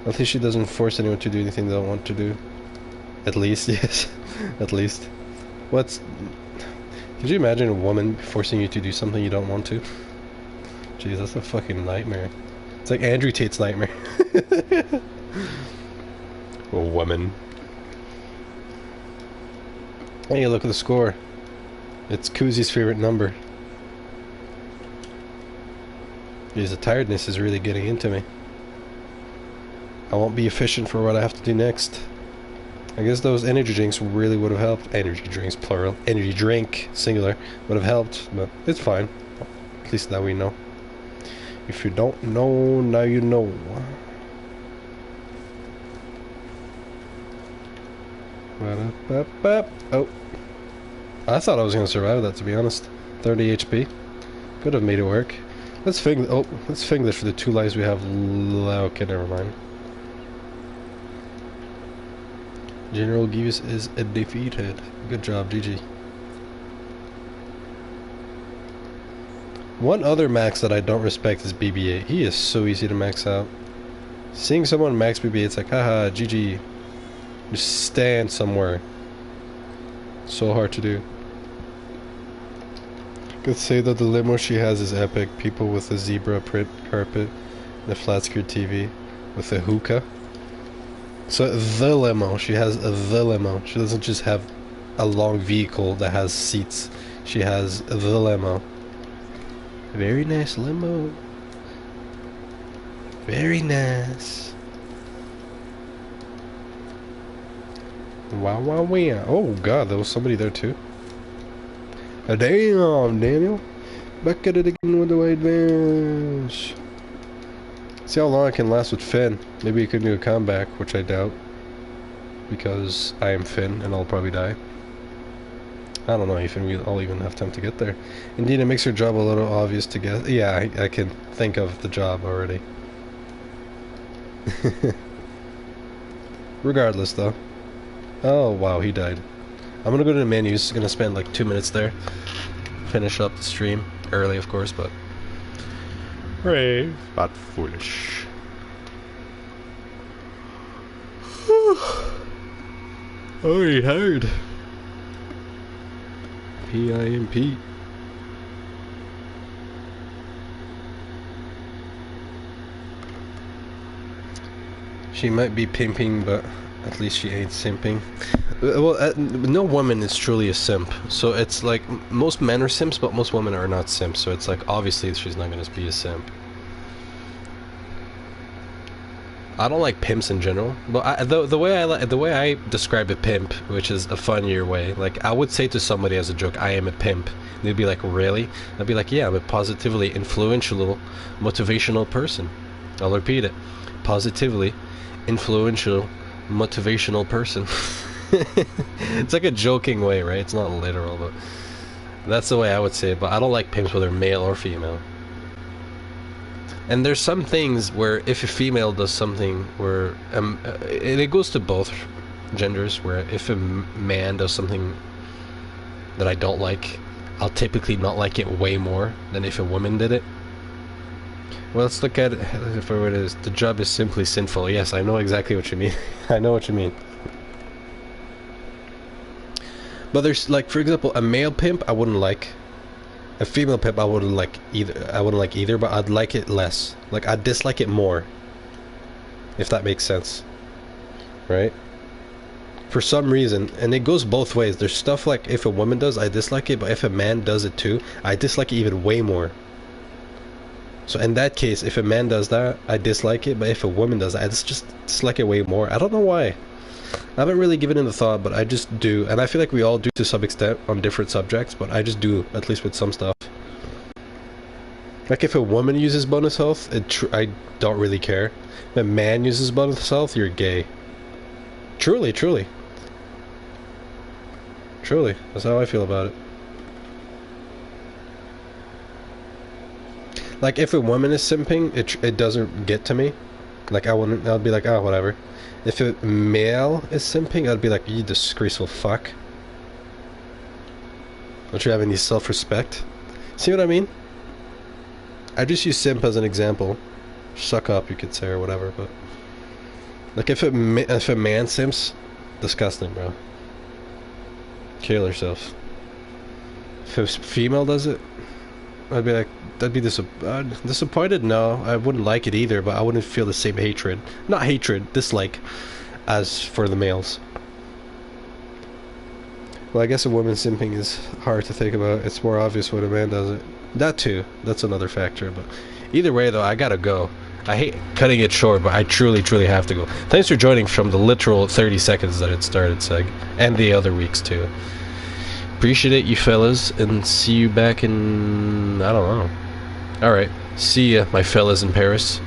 At least she doesn't force anyone to do anything they don't want to do. At least, yes. At least. What's... Could you imagine a woman forcing you to do something you don't want to? Jeez, that's a fucking nightmare. It's like Andrew Tate's nightmare. A woman. Hey, look at the score. It's Kuzi's favorite number. Jeez, the tiredness is really getting into me. I won't be efficient for what I have to do next. I guess those energy drinks really would have helped. Energy drinks, plural. Energy drink, singular, would have helped, but it's fine. At least now we know. If you don't know, now you know. Oh. I thought I was going to survive that, to be honest. 30 HP. Could have made it work. Let's fing this for the 2 lives we have. Okay, never mind. General Gius is defeated. Good job, GG. One other max that I don't respect is BB-8. He is so easy to max out. Seeing someone max BB-8, it's like, haha, GG. Just stand somewhere. So hard to do. Could say that the limo she has is epic. People with a zebra print carpet and a flat screen TV with a hookah. So the limo, she has the limo. She doesn't just have a long vehicle that has seats. She has the limo. Very nice limo. Very nice. Wow, wow, wow. Oh, God, there was somebody there, too. Damn, Daniel. Back at it again with the white bench. See how long I can last with Finn. Maybe he could do a comeback, which I doubt. Because I am Finn, and I'll probably die. I don't know if I'll even have time to get there. Indeed, it makes your job a little obvious to get. Yeah, I can think of the job already. Regardless, though. Oh, wow, he died. I'm gonna go to the menus. Gonna spend like 2 minutes there. Finish up the stream. Early, of course, but... brave, but foolish. Oh, tired. P-I-M-P. She might be pimping, but at least she ain't simping. Well, no woman is truly a simp. So it's like, most men are simps, but most women are not simps. So it's like, obviously she's not gonna be a simp. I don't like pimps in general, but the way I describe a pimp, which is a funnier way, like I would say to somebody as a joke, I am a pimp. They'd be like, really? I'd be like, yeah, I'm a positively influential, motivational person. I'll repeat it. Positively influential, motivational person. It's like a joking way, right? It's not literal, but that's the way I would say it. But I don't like pimps, whether male or female. And there's some things where if a female does something where and it goes to both genders, where if a man does something that I don't like, I'll typically not like it way more than if a woman did it. Well, let's look at it for what it is. The job is simply sinful. Yes, I know exactly what you mean. I know what you mean. But there's, like, for example, a male pimp I wouldn't like. A female pimp I wouldn't like either. I wouldn't like either, but I'd like it less. Like, I'd dislike it more. If that makes sense. Right? For some reason, and it goes both ways. There's stuff like if a woman does, I dislike it, but if a man does it too, I dislike it even way more. So in that case, if a man does that, I dislike it, but if a woman does that, I just dislike it way more. I don't know why. I haven't really given it a thought, but I just do. And I feel like we all do to some extent on different subjects, but I just do, at least with some stuff. Like if a woman uses bonus health, I don't really care. If a man uses bonus health, you're gay. Truly, truly. Truly, that's how I feel about it. Like if a woman is simping, it doesn't get to me. Like I'd be like, oh, whatever. If a male is simping, I'd be like, you disgraceful fuck. Don't you have any self-respect? See what I mean? I just use simp as an example. Suck up, you could say, or whatever, but... Like if a man simps, disgusting, bro. Kill yourself. If a female does it, I'd be like, I'd be disappointed. No, I wouldn't like it either, but I wouldn't feel the same hatred. Not hatred, dislike, as for the males. Well, I guess a woman simping is hard to think about. It's more obvious when a man does it. That too, that's another factor, but either way though, I gotta go. I hate cutting it short, but I truly, truly have to go. Thanks for joining from the literal 30 seconds that it started, Seg. And the other weeks too. Appreciate it, you fellas, and see you back in... I don't know. Alright, see ya, my fellas in Paris.